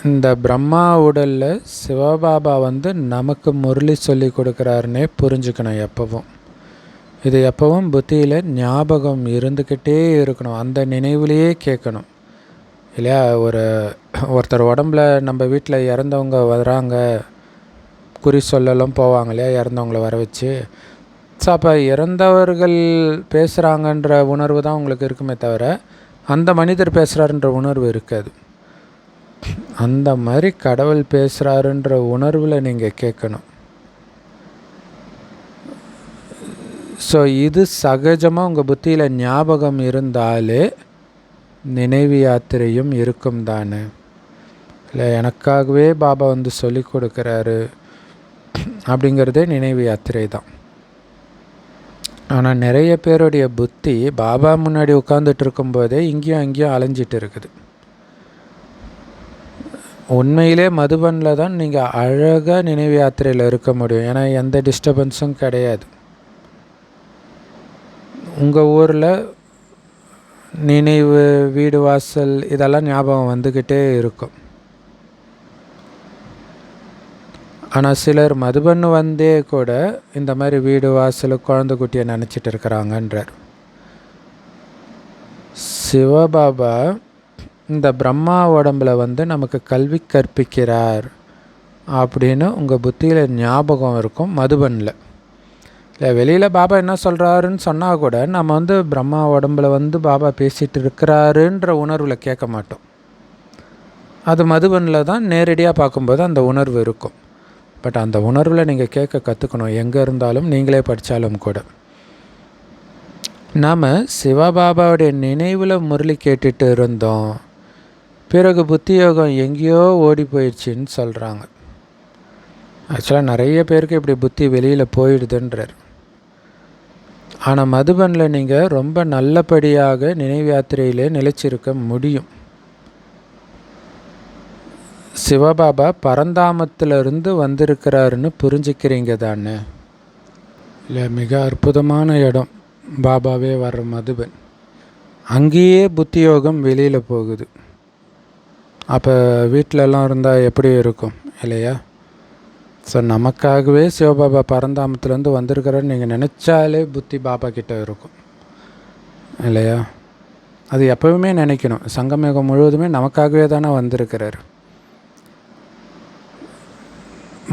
இந்த பிரம்மா உடலில் சிவபாபா வந்து நமக்கு முரளி சொல்லி கொடுக்குறாருன்னே புரிஞ்சுக்கணும். எப்பவும் இது எப்பவும் புத்தியில் ஞாபகம் இருந்துக்கிட்டே இருக்கணும். அந்த நினைவுலேயே கேட்கணும் இல்லையா? ஒருத்தர் உடம்புல நம்ம வீட்டில் இறந்தவங்க வராங்க, குறி சொல்லலாம் போவாங்க இல்லையா, இறந்தவங்கள வர வச்சு. ஸோ அப்போ இறந்தவர்கள் பேசுகிறாங்கன்ற உணர்வு தான் உங்களுக்கு இருக்குமே தவிர அந்த மனிதர் பேசுகிறாருன்ற உணர்வு இருக்காது. அந்த மாதிரி கடவுள் பேசுகிறாருன்ற உணர்வில் நீங்கள் கேட்கணும். ஸோ இது சகஜமாக உங்கள் புத்தியில் ஞாபகம் இருந்தாலே நினைவு யாத்திரையும் இருக்கும் தானே. இல்லை எனக்காகவே பாபா வந்து சொல்லி கொடுக்குறாரு அப்படிங்கிறதே நினைவு யாத்திரை தான். ஆனால் நிறைய பேருடைய புத்தி பாபா முன்னாடி உட்காந்துட்டு இருக்கும்போதே இங்கேயும் அங்கேயும் அலைஞ்சிட்டு இருக்குது. உண்மையிலே மதுபனில் தான் நீங்கள் அழகாக நினைவு யாத்திரையில் இருக்க முடியும். ஏன்னா எந்த டிஸ்டர்பன்ஸும் கிடையாது. உங்கள் ஊரில் நினைவு, வீடு, வாசல் இதெல்லாம் ஞாபகம் வந்துக்கிட்டே இருக்கும். ஆனால் சிலர் மதுபன்னு வந்தே கூட இந்த மாதிரி வீடு, வாசல், குழந்தை குட்டியை நினச்சிட்டு இருக்கிறாங்கன்றார். சிவபாபா இந்த பிரம்மா உடம்பில் வந்து நமக்கு கல்வி கற்பிக்கிறார் அப்படின்னு உங்கள் புத்தியில் ஞாபகம் இருக்கும். மதுபனில் இல்லை, வெளியில் பாபா என்ன சொல்கிறாருன்னு சொன்னால் கூட நம்ம வந்து பிரம்மா உடம்பில் வந்து பாபா பேசிகிட்டு இருக்கிறாருன்ற உணர்வில் கேட்க மாட்டோம். அது மதுபனில் தான் நேரடியாக பார்க்கும்போது அந்த உணர்வு இருக்கும். பட் அந்த உணர்வில் நீங்கள் கேட்க கற்றுக்கணும். எங்கே இருந்தாலும், நீங்களே படித்தாலும் கூட. நாம் சிவபாபாவுடைய நினைவில் முரளி கேட்டுட்டு இருந்தோம், பிறகு புத்தியோகம் எங்கேயோ ஓடி போயிடுச்சின்னு சொல்கிறாங்க. ஆக்சுவலாக நிறைய பேருக்கு இப்படி புத்தி வெளியில் போயிடுதுன்றார். ஆனால் மதுபனில் நீங்கள் ரொம்ப நல்லபடியாக நினைவு யாத்திரையிலே நிலைச்சிருக்க முடியும். சிவபாபா பரந்தாமத்திலிருந்து வந்திருக்கிறாருன்னு புரிஞ்சுக்கிறீங்க தானே? இல்லை, மிக அற்புதமான இடம் பாபாவே வர்ற மதுபன். அங்கேயே புத்தியோகம் வெளியில் போகுது. அப்போ வீட்டிலலாம் இருந்தால் எப்படி இருக்கும் இல்லையா? ஸோ நமக்காகவே சிவபாபா பரந்தாமத்திலேருந்து வந்திருக்கிறாருன்னு நீங்கள் நினச்சாலே புத்தி பாபா கிட்டே இருக்கும் இல்லையா? அது எப்போவுமே நினைக்கணும். சங்கமயுகம் முழுவதுமே நமக்காகவே தானே வந்திருக்கிறார்.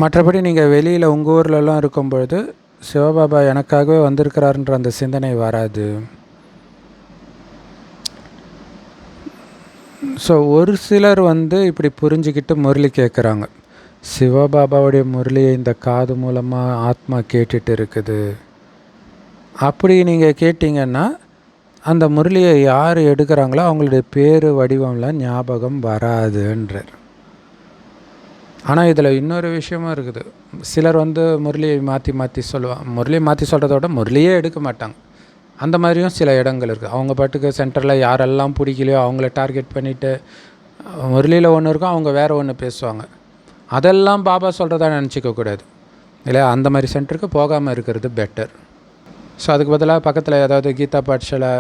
மற்றபடி நீங்கள் வெளியில் உங்கள் ஊர்லலாம் இருக்கும்பொழுது சிவபாபா எனக்காகவே வந்திருக்கிறாருன்ற அந்த சிந்தனை வராது. ஸோ ஒரு சிலர் வந்து இப்படி புரிஞ்சுக்கிட்டு முரளி கேட்குறாங்க. சிவபாபாவுடைய முரளியை இந்த காது மூலமாக ஆத்மா கேட்டுட்டு இருக்குது. அப்படி நீங்கள் கேட்டிங்கன்னா அந்த முரளியை யார் எடுக்கிறாங்களோ அவங்களுடைய பேர் வடிவம்லாம் ஞாபகம் வராதுன்றார். ஆனால் இதில் இன்னொரு விஷயமும் இருக்குது. சிலர் முரளியை மாற்றி சொல்லுவாங்க. முரளியை மாற்றி சொல்கிறத விட முரளியே எடுக்க மாட்டாங்க. அந்த மாதிரியும் சில இடங்கள் இருக்குது. அவங்க பாட்டுக்கு சென்டரில் யாரெல்லாம் பிடிக்கலையோ அவங்கள டார்கெட் பண்ணிவிட்டு முரளியில் ஒன்று இருக்கும், அவங்க வேறு ஒன்று பேசுவாங்க. அதெல்லாம் பாபா சொல்கிறதா நினச்சிக்கக்கூடாது இல்லையா? அந்த மாதிரி சென்டருக்கு போகாமல் இருக்கிறது பெட்டர். ஸோ அதுக்கு பதிலாக பக்கத்தில் ஏதாவது கீதா பாட்ஷாலா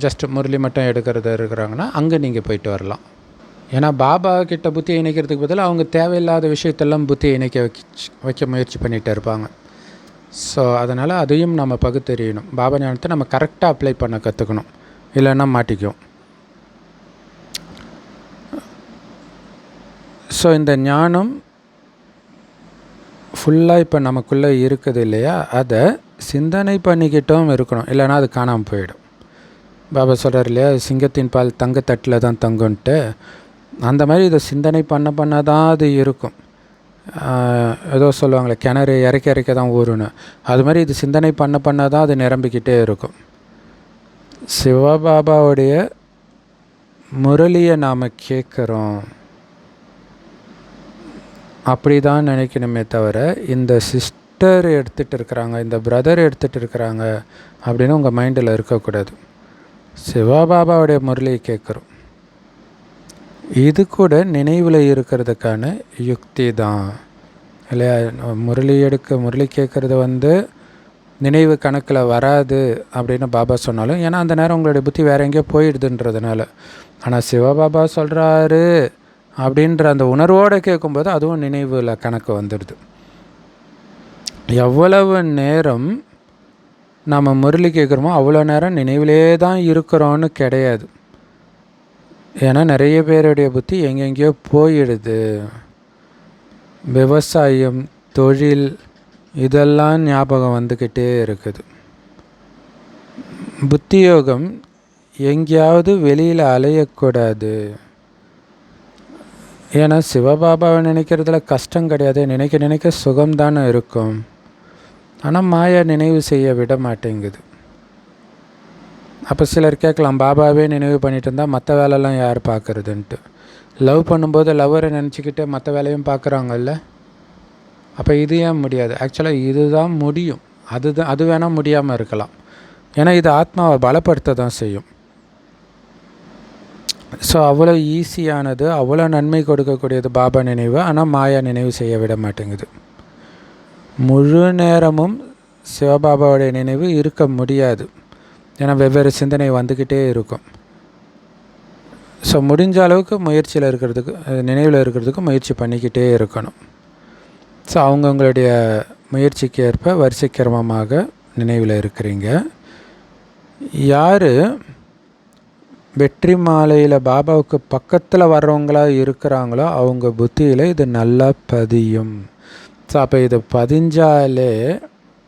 ஜஸ்ட் முரளி மட்டும் எடுக்கிறது இருக்கிறாங்கன்னா அங்கே நீங்கள் போயிட்டு வரலாம். ஏன்னா பாபா கிட்ட புத்தியை இணைக்கிறதுக்கு பதிலாக அவங்க தேவையில்லாத விஷயத்தெல்லாம் புத்தியை இணைக்க வைக்க முயற்சி பண்ணிகிட்டே இருப்பாங்க. ஸோ அதனால் அதையும் நம்ம பகுத்தறியணும். பாபா ஞானத்தை நம்ம கரெக்டாக அப்ளை பண்ண கற்றுக்கணும், இல்லைன்னா மாட்டிக்கும். ஸோ இந்த ஞானம் ஃபுல்லாக இப்போ நமக்குள்ளே இருக்குது இல்லையா, அதை சிந்தனை பண்ணிக்கிட்டும் இருக்கணும், இல்லைனா அது காணாமல் போயிடும். பாபா சொல்கிறார் இல்லையா, சிங்கத்தின் பால் தங்கத்தட்டில் தான் தங்குன்ட்டு. அந்த மாதிரி இதை சிந்தனை பண்ண தான் அது இருக்கும். ஏதோ சொல்லுவாங்களே, கிணறு இறக்க தான் ஊறுன்னு. அது மாதிரி இது சிந்தனை பண்ண தான் அது நிரம்பிக்கிட்டே இருக்கும். சிவபாபாவுடைய முரளியை நாம் கேட்குறோம் அப்படி தான் நினைக்கணுமே தவிர, இந்த சிஸ்டர் எடுத்துகிட்டு இருக்கிறாங்க, இந்த பிரதர் எடுத்துகிட்டு இருக்கிறாங்க அப்படின்னு உங்கள் மைண்டில் இருக்கக்கூடாது. சிவபாபாவுடைய முரளியை கேட்குறோம், இது கூட நினைவில் இருக்கிறதுக்கான யுக்தி தான் இல்லையா? முரளி கேட்குறது நினைவு கணக்கில் வராது அப்படின்னு பாபா சொன்னாலும், ஏன்னா அந்த நேரம் உங்களுடைய புத்தி வேறு எங்கேயோ போயிடுதுன்றதுனால. ஆனால் சிவபாபா சொல்கிறாரு அப்படின்ற அந்த உணர்வோடு கேட்கும்போது அதுவும் நினைவில் கணக்கு வந்துடுது. எவ்வளவு நேரம் நம்ம முரளி கேட்குறோமோ அவ்வளோ நேரம் நினைவிலே தான் இருக்கிறோன்னு கிடையாது. ஏன்னா நிறைய பேருடைய புத்தி எங்கெங்கேயோ போயிடுது. விவசாயம், தொழில், இதெல்லாம் ஞாபகம் வந்துக்கிட்டே இருக்குது. புத்தி யோகம் எங்கேயாவது வெளியில் அலையக்கூடாது. ஏன்னா சிவபாபாவை நினைக்கிறதுல கஷ்டம் கிடையாது, நினைக்க சுகம்தானே இருக்கும். ஆனால் மாயா நினைவு செய்ய விட மாட்டேங்குது. அப்போ சிலர் கேட்கலாம், பாபாவே நினைவு பண்ணிட்டு இருந்தால் மற்ற வேலைலாம் யார் பார்க்குறதுன்ட்டு. லவ் பண்ணும்போது லவ்வரை நினச்சிக்கிட்டு மற்ற வேலையும் பார்க்குறாங்கல்ல, அப்போ இது ஏன் முடியாது? ஆக்சுவலாக இதுதான் முடியும். அது வேணால் முடியாமல் இருக்கலாம். ஏன்னா இது ஆத்மாவை பலப்படுத்த தான் செய்யும். ஸோ அவ்வளோ ஈஸியானது, அவ்வளோ நன்மை கொடுக்கக்கூடியது பாபா நினைவு. ஆனால் மாயா நினைவு செய்ய விட மாட்டேங்குது. முழு நேரமும் சிவபாபாவுடைய நினைவு இருக்க முடியாது. ஏன்னா வெவ்வேறு சிந்தனை வந்துக்கிட்டே இருக்கும். ஸோ முடிஞ்ச அளவுக்கு முயற்சியில் இருக்கிறதுக்கு, நினைவில் இருக்கிறதுக்கு முயற்சி பண்ணிக்கிட்டே இருக்கணும். ஸோ அவங்கவுங்களுடைய முயற்சிக்கு ஏற்ப வரிசை கிரமமாக நினைவில் இருக்கிறீங்க. யார் வெற்றி மாலையில் பாபாவுக்கு பக்கத்தில் வர்றவங்களாக இருக்கிறாங்களோ அவங்க புத்தியில் இது நல்லா பதியும். ஸோ அப்போ இது பதிஞ்சாலே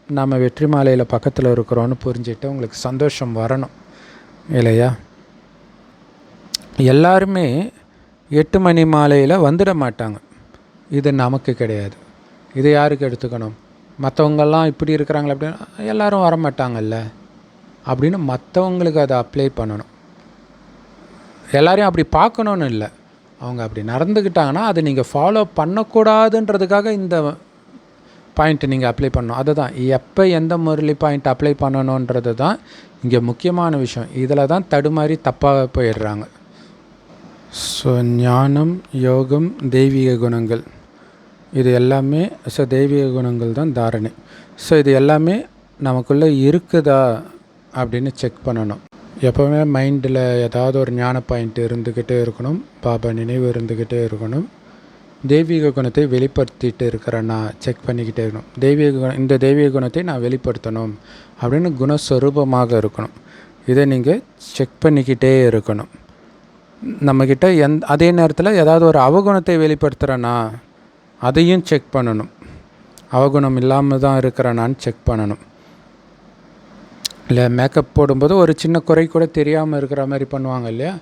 நம்ம வெற்றி மாலையில் பக்கத்தில் இருக்கிறோன்னு புரிஞ்சுட்டு உங்களுக்கு சந்தோஷம் வரணும் இல்லையா? எல்லாருமே 8 மணி மாலையில் வந்துட மாட்டாங்க. இது நமக்கு கிடையாது. இது யாருக்கு எடுத்துக்கணும்? மற்றவங்கெல்லாம் இப்படி இருக்கிறாங்களே அப்படின்னு எல்லோரும் வரமாட்டாங்கல்ல அப்படின்னு மற்றவங்களுக்கு அதை அப்ளை பண்ணணும். எல்லாரையும் அப்படி பார்க்கணுன்னு இல்லை, அவங்க அப்படி நடந்துக்கிட்டாங்கன்னா அதை நீங்கள் ஃபாலோ பண்ணக்கூடாதுன்றதுக்காக இந்த பாயிண்ட்டு நீங்கள் அப்ளை பண்ணணும். அதுதான் எப்போ எந்த முரளி பாயிண்ட் அப்ளை பண்ணணுன்றது தான் இங்கே முக்கியமான விஷயம். இதில் தான் தடுமாறி தப்பாக போயிடுறாங்க. ஸோ ஞானம், யோகம், தெய்வீக குணங்கள், இது எல்லாமே தெய்வீக குணங்கள் தான் தாரணை. ஸோ இது எல்லாமே நமக்குள்ளே இருக்குதா அப்படின்னு செக் பண்ணணும். எப்போவுமே மைண்டில் ஏதாவது ஒரு ஞான பாயிண்ட் இருந்துக்கிட்டே இருக்கணும், பாபா நினைவு இருந்துக்கிட்டே இருக்கணும். தெய்வீக குணத்தை வெளிப்படுத்திட்டு இருக்கிறேன்னா செக் பண்ணிக்கிட்டே இருக்கணும். இந்த தெய்வீக குணத்தை நான் வெளிப்படுத்தணும் அப்படின்னு குணஸ்வரூபமாக இருக்கணும். இதை நீங்கள் செக் பண்ணிக்கிட்டே இருக்கணும். நம்மக்கிட்ட அதே நேரத்தில் ஏதாவது ஒரு அவகுணத்தை வெளிப்படுத்துகிறேன்னா அதையும் செக் பண்ணணும். அவகுணம் இல்லாமல் தான் இருக்கிறேனான்னு செக் பண்ணணும். இல்லை மேக்கப் போடும்போது ஒரு சின்ன குறை கூட தெரியாமல் இருக்கிற மாதிரி பண்ணுவாங்க இல்லையா?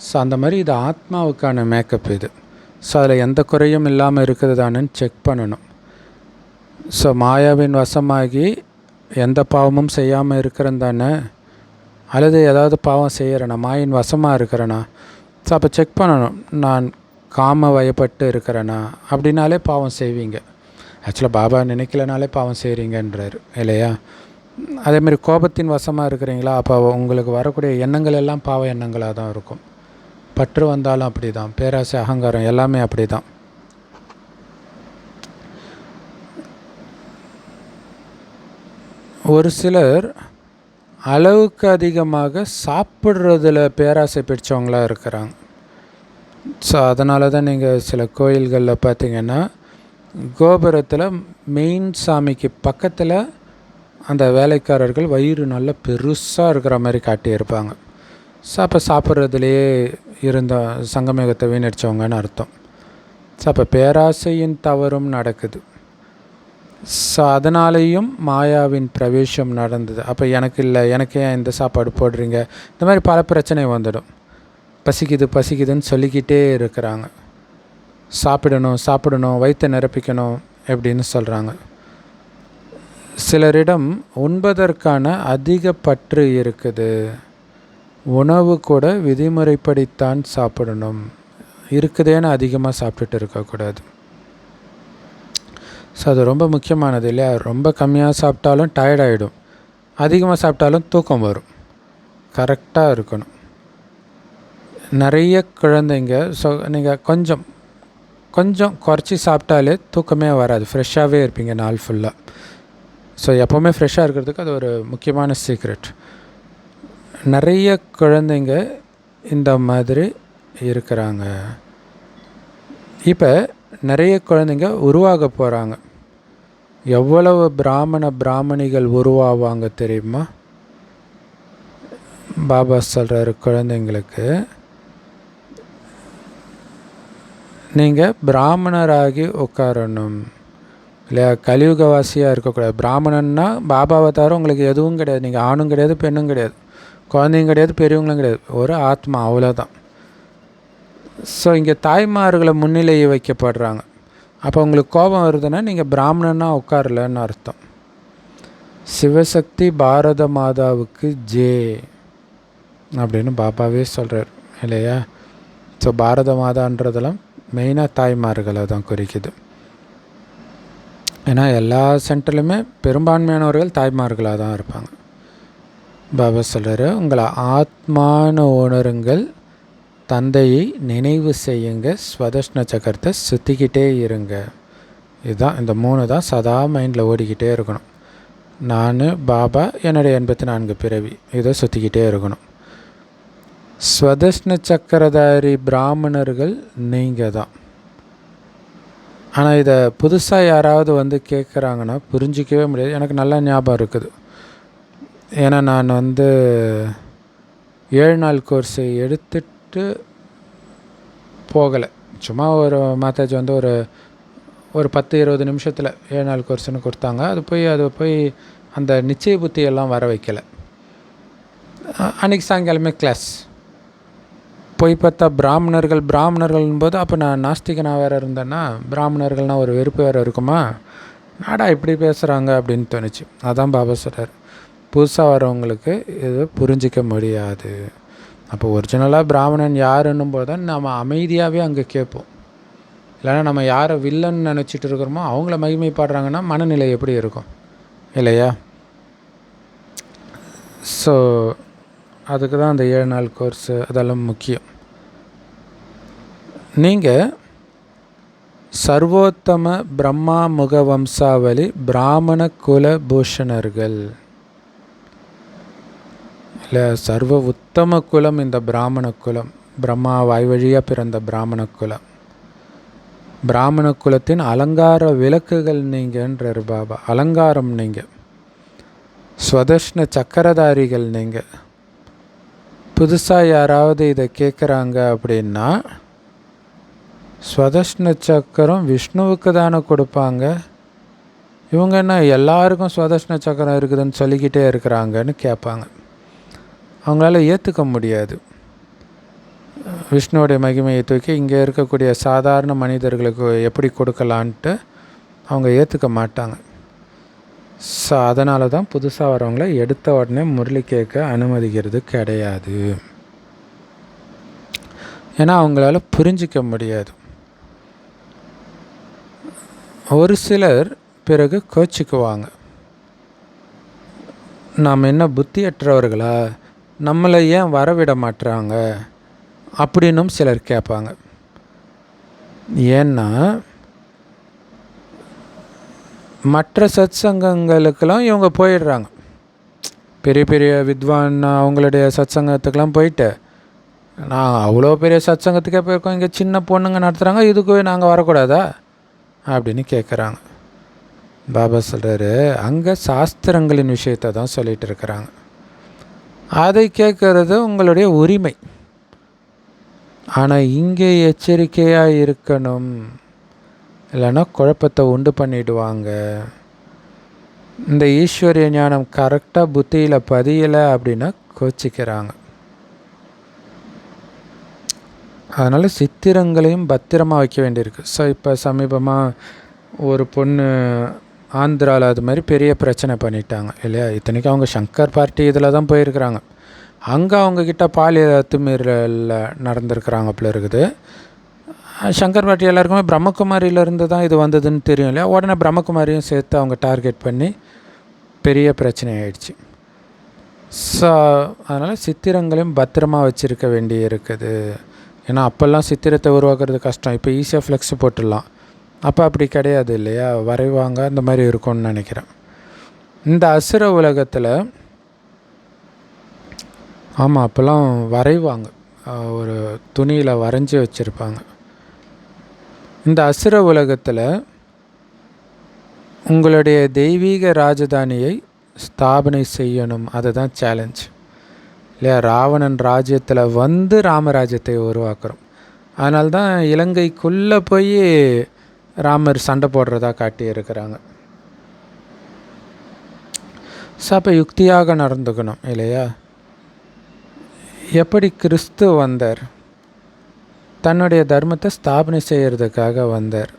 ஸோ அந்த மாதிரி இது ஆத்மாவுக்கான மேக்கப் இது. ஸோ அதில் எந்த குறையும் இல்லாமல் இருக்குதுதானு செக் பண்ணணும். ஸோ மாயாவின் வசமாகி எந்த பாவமும் செய்யாமல் இருக்கிறேன் தானே, அல்லது ஏதாவது பாவம் செய்கிறேனா, மாயின் வசமாக இருக்கிறேனா. ஸோ அப்போ செக் பண்ணணும், நான் காம வயப்பட்டு இருக்கிறேனா. அப்படின்னாலே பாவம் செய்வீங்க. ஆக்சுவலாக பாபா நினைக்கலனாலே பாவம் செய்கிறீங்கன்றார் இல்லையா. அதேமாதிரி கோபத்தின் வசமாக இருக்கிறீங்களா, அப்போ உங்களுக்கு வரக்கூடிய எண்ணங்கள் எல்லாம் பாவ எண்ணங்களாக தான் இருக்கும். பற்று வந்தாலும் அப்படி தான், பேராசை அகங்காரம் எல்லாமே அப்படி தான். ஒரு சிலர் அளவுக்கு அதிகமாக சாப்பிட்றதுல பேராசை பிடிச்சவங்களாக இருக்கிறாங்க. ஸோ அதனால தான் நீங்கள் சில கோயில்களில் பார்த்தீங்கன்னா கோபுரத்தில் மெயின் சாமிக்கு பக்கத்தில் அந்த வேலைக்காரர்கள் வயிறு நல்லா பெருசாக இருக்கிற மாதிரி காட்டியிருப்பாங்க. ஸோ அப்போ சாப்பிட்றதுலேயே இருந்த சங்கமேகத்தை வீணடித்தவங்கன்னு அர்த்தம். ஸோ அப்போ பேராசையின் தவறும் நடக்குது. ஸோ அதனாலேயும் மாயாவின் பிரவேசம் நடந்தது. அப்போ எனக்கு இல்லை, எனக்கு ஏன் இந்த சாப்பாடு போடுறீங்க, இந்த மாதிரி பல பிரச்சனை வந்துடும். பசிக்குது பசிக்குதுன்னு சொல்லிக்கிட்டே இருக்கிறாங்க. சாப்பிடணும் சாப்பிடணும், வயிற்றை நிரப்பிக்கணும் எப்படின்னு சொல்கிறாங்க. சிலரிடம் உண்பதற்கான அதிக பற்று இருக்குது. உணவு கூட விதிமுறைப்படித்தான் சாப்பிடணும், இருக்குதேன்னு அதிகமாக சாப்பிட்டுட்டு இருக்கக்கூடாது. ஸோ அது ரொம்ப முக்கியமானது இல்லையா. ரொம்ப கம்மியாக சாப்பிட்டாலும் டயர்டாகிடும், அதிகமாக சாப்பிட்டாலும் தூக்கம் வரும். கரெக்டாக இருக்கணும். நிறைய குழந்தைங்க ஸோ நீங்கள் கொஞ்சம் கொஞ்சம் குறைச்சி சாப்பிட்டாலே தூக்கமே வராது, ஃப்ரெஷ்ஷாகவே இருப்பீங்க நாள் ஃபுல்லாக. ஸோ எப்போவுமே ஃப்ரெஷ்ஷாக இருக்கிறதுக்கு அது ஒரு முக்கியமான சீக்ரெட். நிறைய குழந்தைங்க இந்த மாதிரி இருக்கிறாங்க. இப்போ நிறைய குழந்தைங்க உருவாக போகிறாங்க. எவ்வளவு பிராமணிகள் உருவாவாங்க தெரியுமா. பாபா சொல்கிறாரு, குழந்தைங்களுக்கு நீங்கள் பிராமணராகி உட்காரணும் இல்லையா. கலியுகவாசியாக இருக்கக்கூடாது. பிராமணன்னா பாபாவை தவிர உங்களுக்கு எதுவும் கிடையாது. நீங்கள் ஆணும் கிடையாது, பெண்ணும் கிடையாது, குழந்தையும் கிடையாது, பெரியவங்களும் கிடையாது, ஒரு ஆத்மா, அவ்வளோதான். ஸோ இங்கே தாய்மார்களை முன்னிலையை வைக்கப்படுறாங்க. அப்போ உங்களுக்கு கோபம் வருதுன்னா நீங்கள் பிராமணனாக உட்காரலன்னு அர்த்தம். சிவசக்தி பாரத மாதாவுக்கு ஜே அப்படின்னு பாபாவே சொல்கிறார் இல்லையா. ஸோ பாரத மாதான்றதெல்லாம் மெயினாக தாய்மார்களை தான் குறிக்குது. ஏன்னா எல்லா சென்டர்லையுமே பெரும்பான்மையானவர்கள் தாய்மார்களாக தான் இருப்பாங்க. பாபா சொல்கிறாரு, உங்களை ஆத்மான உணருங்கள், தந்தையை நினைவு செய்யுங்க, ஸ்வதஷ்ண சக்கரத்தை சுற்றிக்கிட்டே இருங்க. இதுதான், இந்த 3 தான் சதா மைண்டில் ஓடிக்கிட்டே இருக்கணும். நான், பாபா, என்னுடைய 84 பிறவி, இதை சுற்றிக்கிட்டே இருக்கணும். ஸ்வதஷ்ண சக்கரதாரி பிராமணர்கள் நீங்கள் தான். ஆனால் இதை புதுசாக யாராவது வந்து கேட்குறாங்கன்னா புரிஞ்சிக்கவே முடியாது. எனக்கு நல்லா ஞாபகம் இருக்குது. ஏன்னா நான் 7 நாள் கோர்ஸை எடுத்துட்டு போகலை. சும்மா ஒரு மாதாஜி ஒரு 10-20 நிமிஷத்தில் 7 நாள் கோர்ஸ்னு கொடுத்தாங்க. அது போய் அந்த நிச்சய புத்தியெல்லாம் வர வைக்கலை. அன்றைக்கி சாயங்காலமே கிளாஸ் போய் பார்த்தா பிராமணர்கள்னும்போது அப்போ நான் நாஸ்திகனாக வேறு இருந்தேன்னா பிராமணர்கள்னால் ஒரு வெறுப்பு வேறு இருக்குமா, நாடா இப்படி பேசுகிறாங்க அப்படின்னு தோணுச்சு. அதான் பாபா சொல்கிறார், புதுசாக வரவங்களுக்கு இது புரிஞ்சிக்க முடியாது. அப்போ ஒரிஜினலாக பிராமணன் யாருன்னும் போது தான் நம்ம அமைதியாகவே அங்கே கேட்போம். இல்லைன்னா நம்ம யாரை வில்லன்னு நினச்சிட்டு இருக்கிறோமோ அவங்கள மகிமைப்படுறாங்கன்னா மனநிலை எப்படி இருக்கும் இல்லையா. ஸோ அதுக்கு தான் அந்த 7 நாள் கோர்ஸு அதெல்லாம் முக்கியம். நீங்கள் சர்வோத்தம பிரம்மா முக வம்சாவளி பிராமண குல பூஷணர்கள் இல்லை. சர்வ உத்தம குலம் இந்த பிராமண குலம். பிரம்மா வாய் வழியாக பிறந்த பிராமண குலம். பிராமண குலத்தின் அலங்கார விளக்குகள் நீங்கன்றார் பாபா. அலங்காரம் நீங்கள், ஸ்வதஷ்ண சக்கரதாரிகள் நீங்கள். புதுசாக யாராவது இதை கேட்குறாங்க அப்படின்னா ஸ்வதஷ்ண சக்கரம் விஷ்ணுவுக்கு தானே கொடுப்பாங்க, இவங்க என்ன எல்லாருக்கும் ஸ்வதஷ்ண சக்கரம் இருக்குதுன்னு சொல்லிக்கிட்டே இருக்கிறாங்கன்னு கேட்பாங்க. அவங்களால ஏற்றுக்க முடியாது. விஷ்ணுவோடைய மகிமையை தூக்கி இங்கே இருக்கக்கூடிய சாதாரண மனிதர்களுக்கு எப்படி கொடுக்கலான்ட்டு அவங்க ஏற்றுக்க மாட்டாங்க. ஸோ அதனால தான் புதுசாக வரவங்கள எடுத்த உடனே முரளி கேட்க அனுமதிக்கிறது கிடையாது. ஏன்னா அவங்களால புரிஞ்சிக்க முடியாது. ஒரு சிலர் பிறகு கோச்சிக்குவாங்க, நாம் என்ன புத்தியற்றவர்களா, நம்மளை ஏன் வரவிட மாட்டுறாங்க அப்படின்னும் சிலர் கேட்பாங்க. ஏன்னா மற்ற சத் சங்கங்களுக்கெல்லாம் இவங்க போயிடுறாங்க. பெரிய பெரிய வித்வான் அவங்களுடைய சத் சங்கத்துக்கெலாம் போயிட்டு, நான் அவ்வளோ பெரிய சத் சங்கத்துக்கே போயிருக்கோம், இங்கே சின்ன பொண்ணுங்க நடத்துகிறாங்க, இதுக்கு நாங்கள் வரக்கூடாதா அப்படின்னு கேட்குறாங்க. பாபா சொல்கிறாரு, அங்கே சாஸ்திரங்களின் விஷயத்தை தான் சொல்லிகிட்டு இருக்கிறாங்க. அதை கேட்குறது உங்களுடைய உரிமை. ஆனால் இங்கே எச்சரிக்கையாக இருக்கணும், இல்லைன்னா குழப்பத்தை உண்டு பண்ணிவிடுவாங்க. இந்த ஈஸ்வரிய ஞானம் கரெக்டாக புத்தியில் பதியலை அப்படின்னா கோச்சிக்கிறாங்க. அதனால் சித்திரங்களையும் பத்திரமாக வைக்க வேண்டியிருக்கு. ஸோ இப்போ சமீபமாக ஒரு பொண்ணு ஆந்திராவில் அது மாதிரி பெரிய பிரச்சனை பண்ணிட்டாங்க இல்லையா. இத்தனைக்கும் அவங்க சங்கர் பார்ட்டி இதில் தான் போயிருக்கிறாங்க. அங்கே அவங்கக்கிட்ட பாலியல் அத்துமீறலில் நடந்திருக்கிறாங்க போல இருக்குது. சங்கர் பார்ட்டி எல்லாருக்குமே பிரம்மகுமாரியிலேருந்து தான் இது வந்ததுன்னு தெரியும் இல்லையா. உடனே பிரம்மகுமாரியும் சேர்த்து அவங்க டார்கெட் பண்ணி பெரிய பிரச்சனை ஆயிடுச்சு. ஸோ அதனால் சித்திரங்களையும் பத்திரமாக வச்சுருக்க வேண்டி இருக்குது. ஏன்னா அப்போல்லாம் சித்திரத்தை உருவாக்குறது கஷ்டம், இப்போ ஈஸியாக ஃப்ளெக்ஸ் போட்டுடலாம். அப்போ அப்படி கிடையாது இல்லையா, வரைவாங்க, அந்த மாதிரி இருக்கும்னு நினைக்கிறேன். இந்த அசுர உலகத்தில் ஆமாம் அப்போல்லாம் வரைவாங்க, ஒரு துணியில் வரைஞ்சி வச்சுருப்பாங்க. இந்த அசுர உலகத்தில் உங்களுடைய தெய்வீக ராஜதானியை ஸ்தாபனை செய்யணும், அதுதான் சேலஞ்ச் இல்லையா. ராவணன் ராஜ்யத்தில் வந்து ராமராஜ்யத்தை உருவாக்குறோம். அதனால்தான் இலங்கைக்குள்ளே போய் ராமர் சண்டை போடுறதா காட்டியிருக்கிறாங்க. ஸோ அப்போ யுக்தியாக நடந்துக்கணும் இல்லையா. எப்படி கிறிஸ்து வந்தார், தன்னுடைய தர்மத்தை ஸ்தாபனை செய்கிறதுக்காக வந்தார்.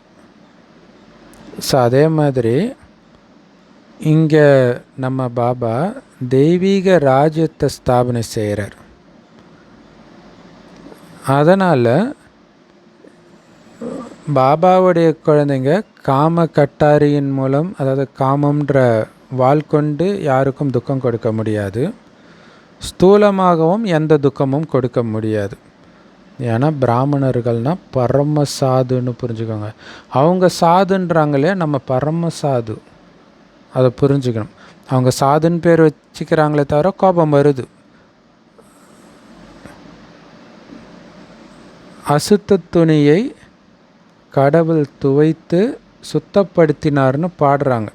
ஸோ அதே மாதிரி இங்கே நம்ம பாபா தெய்வீக ராஜ்யத்தை ஸ்தாபனை செய்கிறார். அதனால் பாபாவுடைய குழந்தைங்க காம கட்டாரியின் மூலம், அதாவது காமம்ன்ற வாள் கொண்டு யாருக்கும் துக்கம் கொடுக்க முடியாது, ஸ்தூலமாகவும் எந்த துக்கமும் கொடுக்க முடியாது. ஏன்னா பிராமணர்கள்னால் பரம சாதுன்னு புரிஞ்சுக்கோங்க. அவங்க சாதுன்றாங்களே, நம்ம பரம சாது, அதை புரிஞ்சுக்கணும். அவங்க சாதுன்னு பேர் வச்சுக்கிறாங்களே தவிர கோபம் வருது. அசுத்த துணியை கடவுள் துவைத்து சுத்தப்படுத்தினார்னு பாடுறாங்க.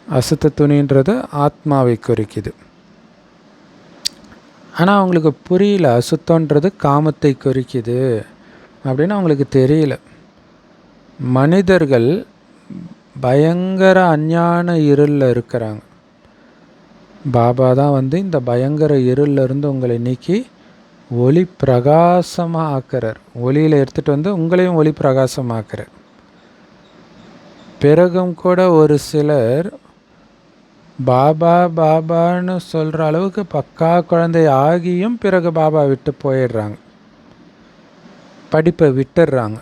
அசுத்த துணின்றது ஆத்மாவை குறிக்குது. ஆனால் அவங்களுக்கு புரியல, அசுத்தன்றது காமத்தை குறிக்குது அப்படின்னு அவங்களுக்கு தெரியல. மனிதர்கள் பயங்கர அஞ்ஞான இருளில் இருக்கிறாங்க. பாபா தான் வந்து இந்த பயங்கர இருளிலிருந்து உங்களை நீக்கி ஒளி பிரகாசமாக ஆக்கிறார். ஒளியில் எடுத்துகிட்டு வந்து உங்களையும் ஒளி பிரகாசமாக்குறார். பிறகும் கூட ஒரு சிலர் பாபா பாபான்னு சொல்கிற அளவுக்கு பக்கா குழந்தை ஆகியும் பிறகு பாபா விட்டு போயிடுறாங்க, படிப்பை விட்டுடுறாங்க.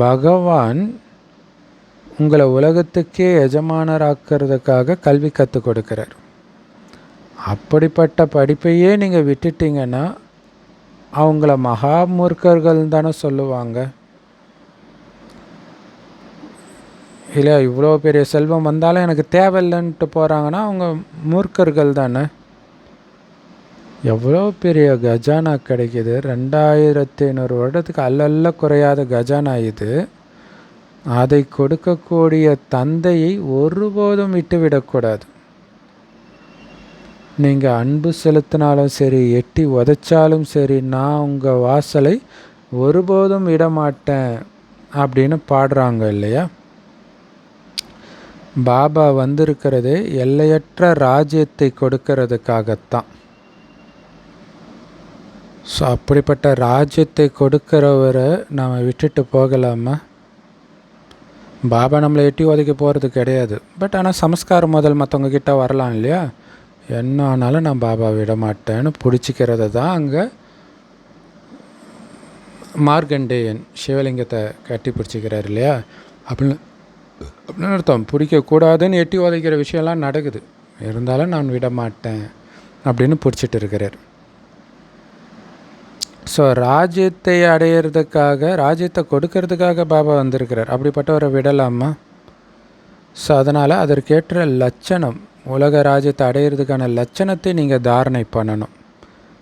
பகவான் உங்களை உலகத்துக்கே எஜமானராக்கிறதுக்காக கல்வி கற்றுக் கொடுக்குறார். அப்படிப்பட்ட படிப்பையே நீங்கள் விட்டுட்டீங்கன்னா அவங்கள மகா மூர்க்கர்கள் தானே சொல்லுவாங்க இல்லையா. இவ்வளோ பெரிய செல்வம் வந்தாலும் எனக்கு தேவையில்லைன்ட்டு போகிறாங்கன்னா அவங்க மூர்க்கர்கள் தானே. எவ்வளோ பெரிய கஜானா கிடைக்கிது, 2500 வருடத்துக்கு அல்ல குறையாத கஜானா இது. அதை கொடுக்கக்கூடிய தந்தையை ஒருபோதும் விட்டுவிடக்கூடாது. நீங்கள் அன்பு செலுத்தினாலும் சரி, எட்டி உதைச்சாலும் சரி, நான் உங்கள் வாசலை ஒருபோதும் விடமாட்டேன் அப்படின்னு பாடுறாங்க இல்லையா. பாபா வந்திருக்கிறதே எல்லையற்ற ராஜ்யத்தை கொடுக்கறதுக்காகத்தான். ஸோ அப்படிப்பட்ட ராஜ்யத்தை கொடுக்கிறவரை நாம் விட்டுட்டு போகலாமா? பாபா நம்மளை எட்டி உதைக்க போகிறது கிடையாது. பட் ஆனால் சமஸ்காரம் முதல் மற்றவங்க கிட்ட வரலாம் இல்லையா? என்ன ஆனாலும் நான் பாபா விட மாட்டேன்னு பிடிச்சிக்கிறது தான் அங்கே மார்கண்டேயன் சிவலிங்கத்தை கட்டி பிடிச்சிக்கிறார் இல்லையா? அப்படின்னு அர்த்தம். பிடிக்கக்கூடாதுன்னு எட்டி உதைக்கிற விஷயம்லாம் நடக்குது, இருந்தாலும் நான் விட மாட்டேன் அப்படின்னு பிடிச்சிட்டு இருக்கிறார். ஸோ ராஜ்யத்தை அடையிறதுக்காக, ராஜ்யத்தை கொடுக்கறதுக்காக பாபா வந்திருக்கிறார். அப்படிப்பட்டவரை விடலாமா? ஸோ அதனால் அதற்கேற்ற லட்சணம், உலக ராஜ்யத்தை அடையிறதுக்கான லட்சணத்தை நீங்கள் தாரணை பண்ணணும்,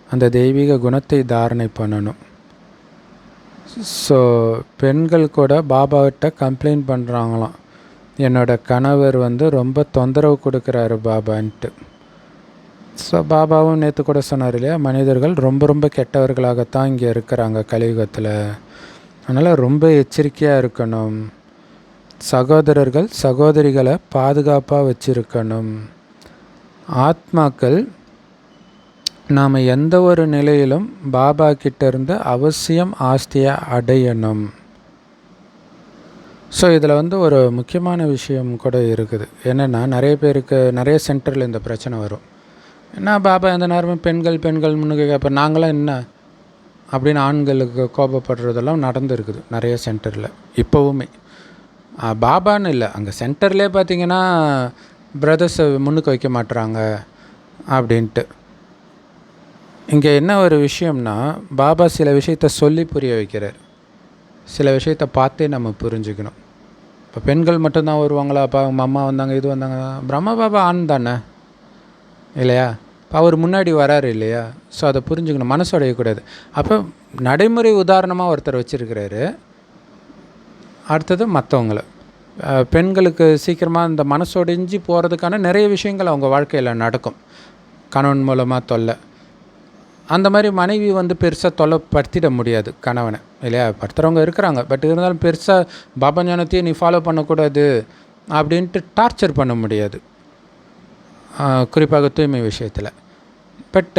அந்த தெய்வீக குணத்தை தாரணை பண்ணணும். ஸோ பெண்கள் கூட பாபாகிட்ட கம்ப்ளைண்ட் பண்ணுறாங்களாம், என்னோடய கணவர் ரொம்ப தொந்தரவு கொடுக்குறாரு பாபான்ட்டு. ஸோ பாபாவும் நேற்று கூட சொன்னார் இல்லையா, மனிதர்கள் ரொம்ப ரொம்ப கெட்டவர்களாகத்தான் இங்கே இருக்கிறாங்க கலியுகத்தில். அதனால் ரொம்ப எச்சரிக்கையாக இருக்கணும். சகோதரர்கள் சகோதரிகளை பாதுகாப்பாக வச்சுருக்கணும். ஆத்மாக்கள் நாம் எந்த ஒரு நிலையிலும் பாபா கிட்டேருந்து அவசியம் ஆஸ்தியை அடையணும். ஸோ இதில் ஒரு முக்கியமான விஷயம் கூட இருக்குது. என்னென்னா, நிறைய பேருக்கு நிறைய சென்டரில் இந்த பிரச்சனை வரும். என்ன பாபா எந்த நேரமும் பெண்கள் பெண்கள் முன்னுக்கு கேட்ப, நாங்களாம் என்ன அப்படின்னு ஆண்களுக்கு கோபப்படுறதெல்லாம் நடந்துருக்குது நிறைய சென்டரில் இப்போவுமே. பாபான்னு இல்லை, அங்கே சென்டர்லேயே பார்த்திங்கன்னா பிரதர்ஸை முன்னுக்கு வைக்க மாட்டுறாங்க அப்படின்ட்டு. இங்கே என்ன ஒரு விஷயம்னா, பாபா சில விஷயத்த சொல்லி புரிய வைக்கிறார், சில விஷயத்த பார்த்தே நம்ம புரிஞ்சுக்கணும். இப்போ பெண்கள் மட்டும்தான் வருவாங்களா? அப்பா அவங்க அம்மா வந்தாங்க, இது வந்தாங்க. பிரம்மா பாபா ஆண் தானே இல்லையா? இப்போ அவர் முன்னாடி வராரு இல்லையா? ஸோ அதை புரிஞ்சுக்கணும், மனசு அடையக்கூடாது. அப்போ நடைமுறை உதாரணமாக ஒருத்தர் வச்சுருக்கிறாரு. அடுத்தது மற்றவங்கள, பெண்களுக்கு சீக்கிரமாக இந்த மனசொடைஞ்சு போகிறதுக்கான நிறைய விஷயங்கள் அவங்க வாழ்க்கையில் நடக்கும். கணவன் மூலமாக தொல்லை, அந்த மாதிரி மனைவி பெருசாக தொல்லைப்படுத்திட முடியாது கணவனை இல்லையா? படுத்துறவங்க இருக்கிறாங்க, பட் இருந்தாலும் பெருசாக பாபா ஞானத்தையும் நீ ஃபாலோ பண்ணக்கூடாது அப்படின்ட்டு டார்ச்சர் பண்ண முடியாது, குறிப்பாக தூய்மை விஷயத்தில். பட்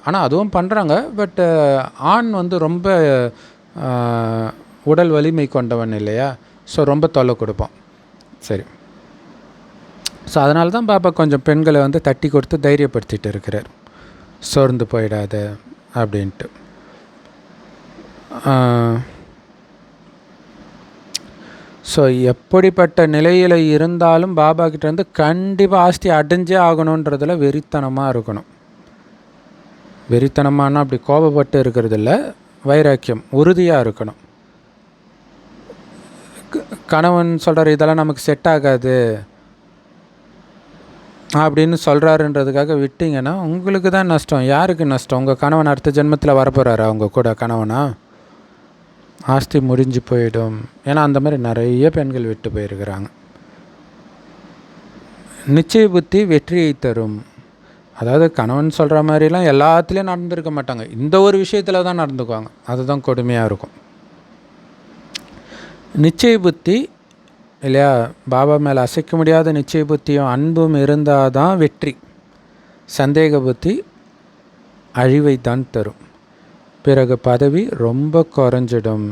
ஆனால் அதுவும் பண்ணுறாங்க. பட் ஆண் ரொம்ப உடல் வலிமை கொண்டவன் இல்லையா? ஸோ ரொம்ப தொல்லை கொடுப்பான். சரி, ஸோ அதனால தான் பாபா கொஞ்சம் பெண்களை தட்டி கொடுத்து தைரியப்படுத்திட்டு இருக்கிறார், சோர்ந்து போயிடாத அப்படின்ட்டு. ஸோ எப்படிப்பட்ட நிலையில் இருந்தாலும் பாபா கிட்டேருந்து கண்டிப்பாக ஆஸ்தி அடைஞ்சே ஆகணுன்றதில் வெறித்தனமாக இருக்கணும். வெறித்தனமான அப்படி கோபப்பட்டு இருக்கிறது இல்லை, வைராக்கியம், உறுதியாக இருக்கணும். கணவன் சொல்கிறார் இதெல்லாம் நமக்கு செட் ஆகாது அப்படின்னு சொல்கிறாருன்றதுக்காக விட்டிங்கன்னா உங்களுக்கு தான் நஷ்டம். யாருக்கு நஷ்டம்? உங்கள் கணவன் அடுத்த ஜென்மத்தில் வரப்போகிறாரா அவங்க கூட கணவனா? ஆஸ்தி முடிஞ்சு போயிடும். ஏன்னா அந்த மாதிரி நிறைய பெண்கள் விட்டு போயிருக்கிறாங்க. நிச்சய புத்தி வெற்றியை தரும். அதாவது கணவன் சொல்கிற மாதிரிலாம் எல்லாத்துலேயும் நடந்துருக்க மாட்டாங்க, இந்த ஒரு விஷயத்தில் தான் நடந்துக்குவாங்க, அதுதான் கொடுமையாக இருக்கும். நிச்சய புத்தி இல்லையா, பாபா மேலே அசைக்க முடியாத நிச்சய புத்தியும் அன்பும் இருந்தால் தான் வெற்றி. சந்தேக புத்தி அழிவை தான் தரும். பிறகு பதவி ரொம்ப குறைஞ்சிடும்.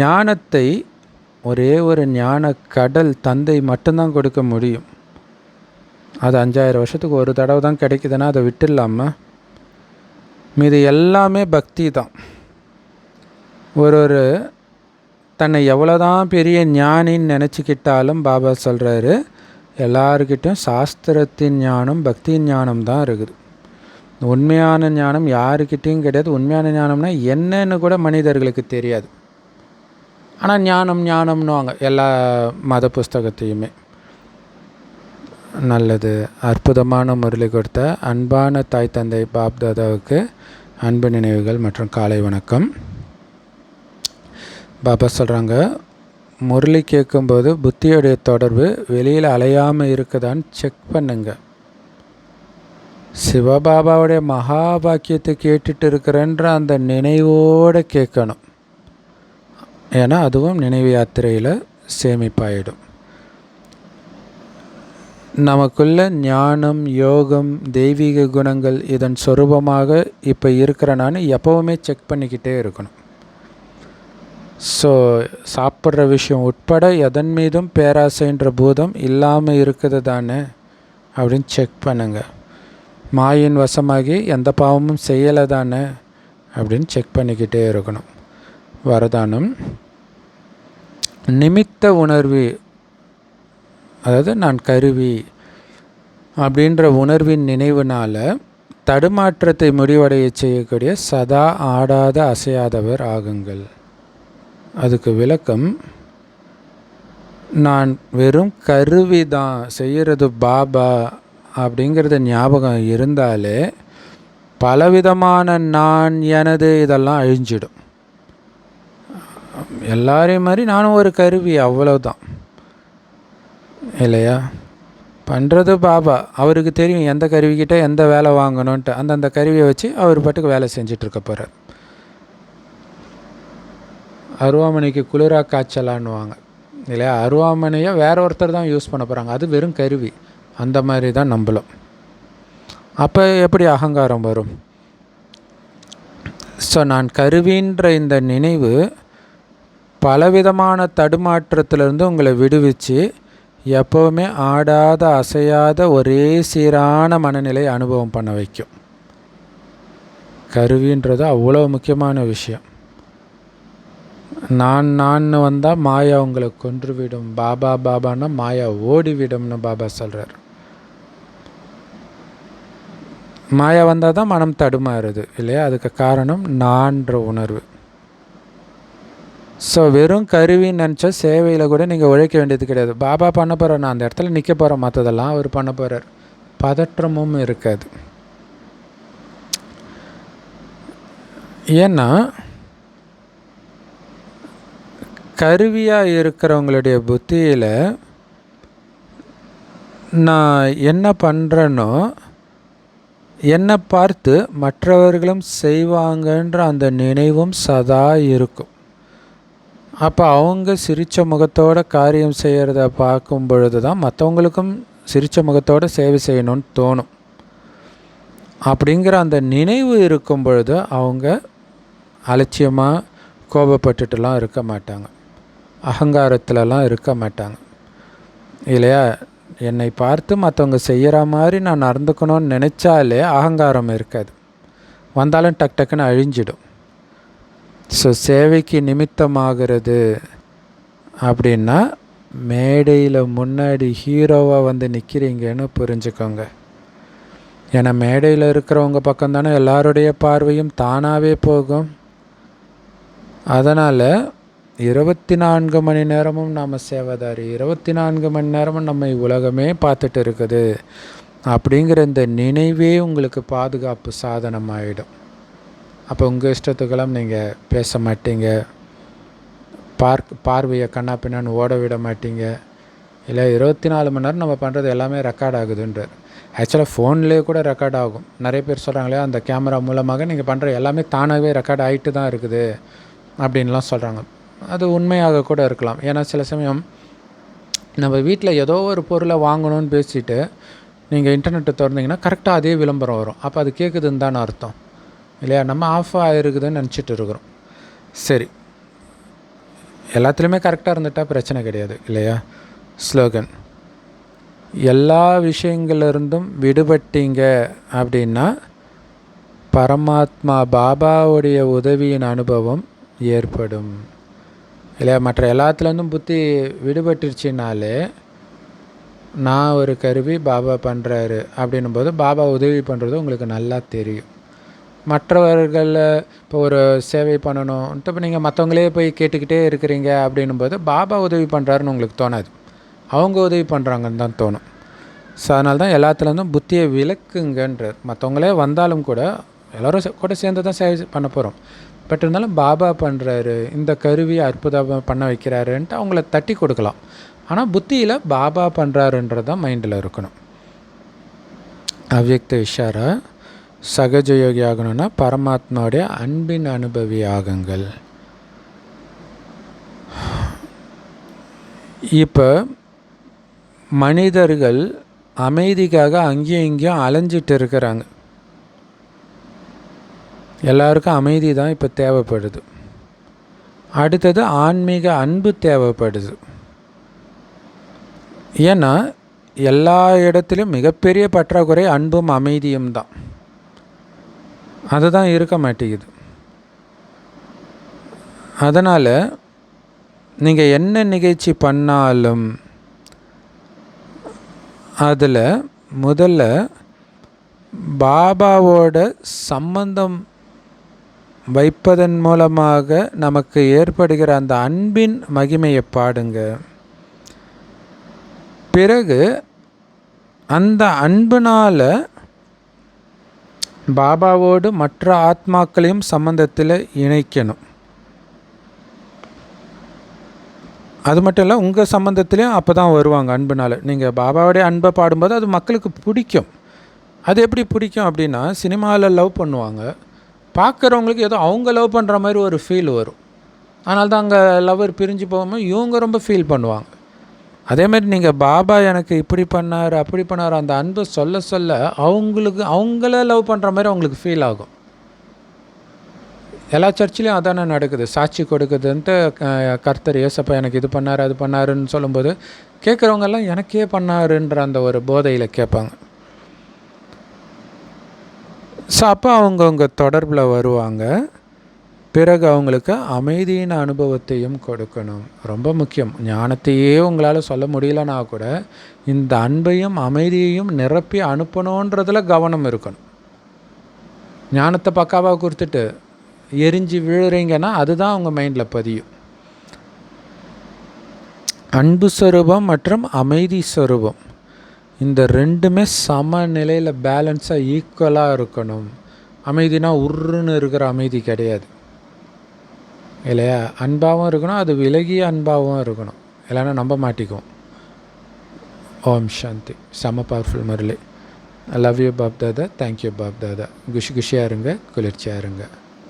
ஞானத்தை ஒரே ஒரு ஞான கடல் தந்தை மட்டும்தான் கொடுக்க முடியும். அது 5000 வருஷத்துக்கு ஒரு தடவை தான் கிடைக்குதுன்னா அதை விட்டுடலாமா? மீது எல்லாமே பக்தி தான். ஒரு தன்னை எவ்வளோதான் பெரிய ஞானின்னு நினச்சிக்கிட்டாலும் பாபா சொல்கிறாரு, எல்லாருக்கிட்டும் சாஸ்திரத்தின் ஞானம் பக்தியின் ஞானம் தான் இருக்குது. உண்மையான ஞானம் யாருக்கிட்டேயும் கிடையாது. உண்மையான ஞானம்னா என்னன்னு கூட மனிதர்களுக்கு தெரியாது. ஆனால் ஞானம்னுவாங்க எல்லா மத புஸ்தகத்தையுமே. நல்லது, அற்புதமான முரளி கொடுத்த அன்பான தாய் தந்தை பாப் தாதாவுக்கு அன்பு நினைவுகள் மற்றும் காலை வணக்கம். பாபா சொல்கிறாங்க, முரளி கேட்கும்போது புத்தியோடைய தொடர்பு வெளியில் அலையாமல் இருக்குதான்னு செக் பண்ணுங்க. சிவபாபாவுடைய மகாபாக்கியத்தை கேட்டுட்டு இருக்கிறன்ற அந்த நினைவோடு கேட்கணும். ஏன்னா அதுவும் நினைவு யாத்திரையில் சேமிப்பாயிடும். நமக்குள்ள ஞானம், யோகம், தெய்வீக குணங்கள் இதன் சொரூபமாக இப்போ இருக்கிற நான் எப்போவுமே செக் பண்ணிக்கிட்டே இருக்கணும். ஸோ சாப்பிட்ற விஷயம் உட்பட எதன் மீதும் பேராசைன்ற பூதம் இல்லாமல் இருக்குது தானே அப்படின்னு செக் பண்ணுங்க. மாயின் வசமாகி எந்த பாவமும் செய்யலை தானே அப்படின்னு செக் பண்ணிக்கிட்டே இருக்கணும். வரதானம் நிமித்த உணர்வு, அதாவது நான் கருவி அப்படின்ற உணர்வின் நினைவுனால் தடுமாற்றத்தை முடிவடைய செய்யக்கூடிய சதா ஆடாத அசையாதவர் ஆகுங்கள். அதுக்கு விளக்கம், நான் வெறும் கருவி தான், செய்கிறது பாபா அப்படிங்கிறது ஞாபகம் இருந்தாலே பலவிதமான நான் எனது இதெல்லாம் அழிஞ்சிடும். எல்லாரையும் மாதிரி நானும் ஒரு கருவி, அவ்வளவுதான் இல்லையா? பண்ணுறது பாபா, அவருக்கு தெரியும் எந்த கருவிக்கிட்ட எந்த வேலை வாங்கணுன்ட்டு. அந்தந்த கருவியை வச்சு அவர் பாட்டுக்கு வேலை செஞ்சிட்ருக்க போகிறார். அருவாமனைக்கு குளிரா காய்ச்சலான்னுவாங்க இல்லையா? அருவாமனையை வேற ஒருத்தர் தான் யூஸ் பண்ண போகிறாங்க, அது வெறும் கருவி. அந்த மாதிரி தான் நம்மளும். அப்போ எப்படி அகங்காரம் வரும்? ஸோ நான் கருவின்ற இந்த நினைவு பலவிதமான தடுமாற்றத்திலிருந்து உங்களை விடுவிச்சு எப்போவுமே ஆடாத அசையாத ஒரே சீரான மனநிலை அனுபவம் பண்ண வைக்கும். கருவின்றது அவ்வளோ முக்கியமான விஷயம். நான் வந்தால் மாயா உங்களை கொன்றுவிடும். பாபா பாபான்னா மாயா ஓடிவிடும்னு பாபா சொல்கிறார். மாயா வந்தால் தான் மனம் தடுமாறுது இல்லையா? அதுக்கு காரணம் நான்ற உணர்வு. ஸோ வெறும் கருவின்னு நினச்சா சேவையில் கூட நீங்கள் உழைக்க வேண்டியது கிடையாது. பாபா பண்ண போகிறார், நான் அந்த இடத்துல நிற்க போகிறேன், மற்றதெல்லாம் அவர் பண்ண போகிறார். பதற்றமும் இருக்காது. ஏன்னா கருவியாக இருக்கிறவங்களுடைய புத்தியில் நான் என்ன பண்ணுறேனோ என்னை பார்த்து மற்றவர்களும் செய்வாங்கன்ற அந்த நினைவும் சதா இருக்கும். அப்போ அவங்க சிரித்த முகத்தோட காரியம் செய்கிறத பார்க்கும் பொழுது தான் மற்றவங்களுக்கும் சிரித்த முகத்தோடு சேவை செய்யணும்னு தோணும். அப்படிங்கிற அந்த நினைவு இருக்கும் பொழுது அவங்க அலட்சியமாக கோபப்பட்டுட்டுலாம் இருக்க மாட்டாங்க, அகங்காரத்துலலாம் இருக்க மாட்டாங்க இல்லையா? என்னை பார்த்து மற்றவங்க செய்கிற மாதிரி நான் நடந்துக்கணும்னு நினச்சாலே அகங்காரம் இருக்காது, வந்தாலும் டக் டக்குன்னு அழிஞ்சிடும். ஸோ சேவைக்கு நிமித்தமாகிறது அப்படின்னா மேடையில் முன்னாடி ஹீரோவாக வந்து நிற்கிறீங்கன்னு புரிஞ்சுக்கோங்க. ஏன்னா மேடையில் இருக்கிறவங்க பக்கம் தானே எல்லாருடைய பார்வையும் தானாகவே போகும். அதனால் 24 மணி நேரமும் நாம் சேவைதாரி, 24 மணி நேரமும் நம்ம உலகமே பார்த்துட்டு இருக்குது அப்படிங்கிற இந்த நினைவே உங்களுக்கு பாதுகாப்பு சாதனமாகிடும். அப்போ உங்கள் இஷ்டத்துக்கெல்லாம் நீங்கள் பேச மாட்டீங்க, பார்வையை கண்ணா பின்னான்னு ஓட விட மாட்டீங்க இல்லை. 24 மணி நேரம் நம்ம பண்ணுறது எல்லாமே ரெக்கார்ட் ஆகுதுன்றார். ஆக்சுவலாக ஃபோன்லேயே கூட ரெக்கார்ட் ஆகும். நிறைய பேர் சொல்கிறாங்களே அந்த கேமரா மூலமாக நீங்கள் பண்ணுற எல்லாமே தானாகவே ரெக்கார்ட் ஆகிட்டு தான் இருக்குது அப்படின்லாம் சொல்கிறாங்க. அது உண்மையாக கூட இருக்கலாம். ஏன்னா சில சமயம் நம்ம வீட்டில் ஏதோ ஒரு பொருளை வாங்கணும்னு பேசிட்டு நீங்கள் இன்டர்நெட்டை திறந்தீங்கன்னா கரெக்டாக அதே விளம்பரம் வரும். அப்போ அது கேட்குதுன்னு தானே அர்த்தம் இல்லையா? நம்ம ஆஃப் ஆகிருக்குதுன்னு நினச்சிட்டு இருக்கிறோம். சரி, எல்லாத்துலேயுமே கரெக்டாக இருந்துட்டால் பிரச்சனை கிடையாது இல்லையா? ஸ்லோகன், எல்லா விஷயங்கள்லேருந்தும் விடுபட்டீங்க அப்படின்னா பரமாத்மா பாபாவுடைய உதவியின் அனுபவம் ஏற்படும் இல்லையா? மற்ற எல்லாத்துலேருந்தும் புத்தி விடுபட்டுருச்சுனாலே நான் ஒரு கருவி, பாபா பண்ணுறாரு அப்படின்னும் போது பாபா உதவி பண்ணுறது உங்களுக்கு நல்லா தெரியும். மற்றவர்களில் இப்போ ஒரு சேவை பண்ணணும்ன்ட்டு இப்போ நீங்கள் மற்றவங்களே போய் கேட்டுக்கிட்டே இருக்கிறீங்க அப்படின்னும் போது பாபா உதவி பண்ணுறாருன்னு உங்களுக்கு தோணாது, அவங்க உதவி பண்ணுறாங்கன்னு தான் தோணும். ஸோ அதனால தான் எல்லாத்துலேருந்தும் புத்தியை விளக்குங்கன்றார். மற்றவங்களே வந்தாலும் கூட எல்லோரும் கூட சேர்ந்து தான் சேவை பண்ண போகிறோம். பட் இருந்தாலும் பாபா பண்ணுறாரு, இந்த கருவியை அற்புதமாக பண்ண வைக்கிறாருன்ட்டு அவங்கள தட்டி கொடுக்கலாம். ஆனால் புத்தியில் பாபா பண்ணுறாருன்றது தான் மைண்டில் இருக்கணும். அவ்யக்த இஷாரா, சகஜ யோகி ஆகணும்னா பரமாத்மாவுடைய அன்பின் அனுபவி ஆகுங்கள். இப்போ மனிதர்கள் அமைதிக்காக அங்கேயும் இங்கேயும் அலைஞ்சிட்டு இருக்கிறாங்க. எல்லாருக்கும் அமைதி தான் இப்போ தேவைப்படுது. அடுத்தது ஆன்மீக அன்பு தேவைப்படுது. ஏன்னா எல்லா இடத்துலையும் மிகப்பெரிய பற்றாக்குறை அன்பும் அமைதியும் தான். அதுதான் இருக்க மாட்டேங்குது. அதனால் நீங்கள் என்ன நிகழ்ச்சி பண்ணாலும் அதில் முதல்ல பாபாவோட சம்பந்தம் வைப்பதன் மூலமாக நமக்கு ஏற்படுகிற அந்த அன்பின் மகிமையை பாடுங்க. பிறகு அந்த அன்பினால் பாபாவோடு மற்ற ஆத்மாக்களையும் சம்பந்தத்தில் இணைக்கணும். அது மட்டும் இல்லை, உங்கள் சம்பந்தத்துலேயும் அப்போ தான் வருவாங்க அன்புனால். நீங்கள் பாபாவோடைய அன்பை பாடும்போது அது மக்களுக்கு பிடிக்கும். அது எப்படி பிடிக்கும் அப்படின்னா, சினிமாவில் லவ் பண்ணுவாங்க, பார்க்குறவங்களுக்கு ஏதோ அவங்க லவ் பண்ணுற மாதிரி ஒரு ஃபீல் வரும். அதனால தான் அங்கே லவ்வர் பிரிஞ்சு போகும்போது இவங்க ரொம்ப ஃபீல் பண்ணுவாங்க. அதேமாதிரி நீங்கள் பாபா எனக்கு இப்படி பண்ணார் அப்படி பண்ணார் அந்த அன்பை சொல்ல சொல்ல அவங்கள லவ் பண்ணுற மாதிரி அவங்களுக்கு ஃபீல் ஆகும். எல்லா சர்ச்சிலையும் அதானே நடக்குது. சாட்சி கொடுக்குதுன்ட்டு கர்த்தர் ஏசப்பா எனக்கு இது பண்ணார் அது பண்ணாருன்னு சொல்லும்போது கேட்குறவங்கெல்லாம் எனக்கே பண்ணாருன்ற அந்த ஒரு போதையில் கேட்பாங்க. ஸோ அப்போ அவங்கவுங்க தொடர்பில் வருவாங்க. பிறகு அவங்களுக்கு அமைதியின் அனுபவத்தையும் கொடுக்கணும். ரொம்ப முக்கியம். ஞானத்தையே உங்களால் சொல்ல முடியலன்னா கூட இந்த அன்பையும் அமைதியையும் நிரப்பி அனுப்பணுன்றதில் கவனம் இருக்கணும். ஞானத்தை பக்காவாக கொடுத்துட்டு எரிஞ்சு விழுறீங்கன்னா அதுதான் அவங்க மைண்டில் பதியும். அன்பு ஸ்வரூபம் மற்றும் அமைதி ஸ்வரூபம் இந்த ரெண்டுமே சமநிலையில் பேலன்ஸாக ஈக்குவலாக இருக்கணும். அமைதினா உருன்னு இருக்கிற அமைதி கிடையாது இல்லையா? அன்பாகவும் இருக்கணும், அது விலகிய அன்பாகவும் இருக்கணும். இல்லைன்னா நம்ப மாட்டிக்குவோம். ஓம் சாந்தி. செம powerful Murali. I love you Bap Dada. Thank you Bap Dada. குஷியாக இருங்க, குளிர்ச்சியாக இருங்க.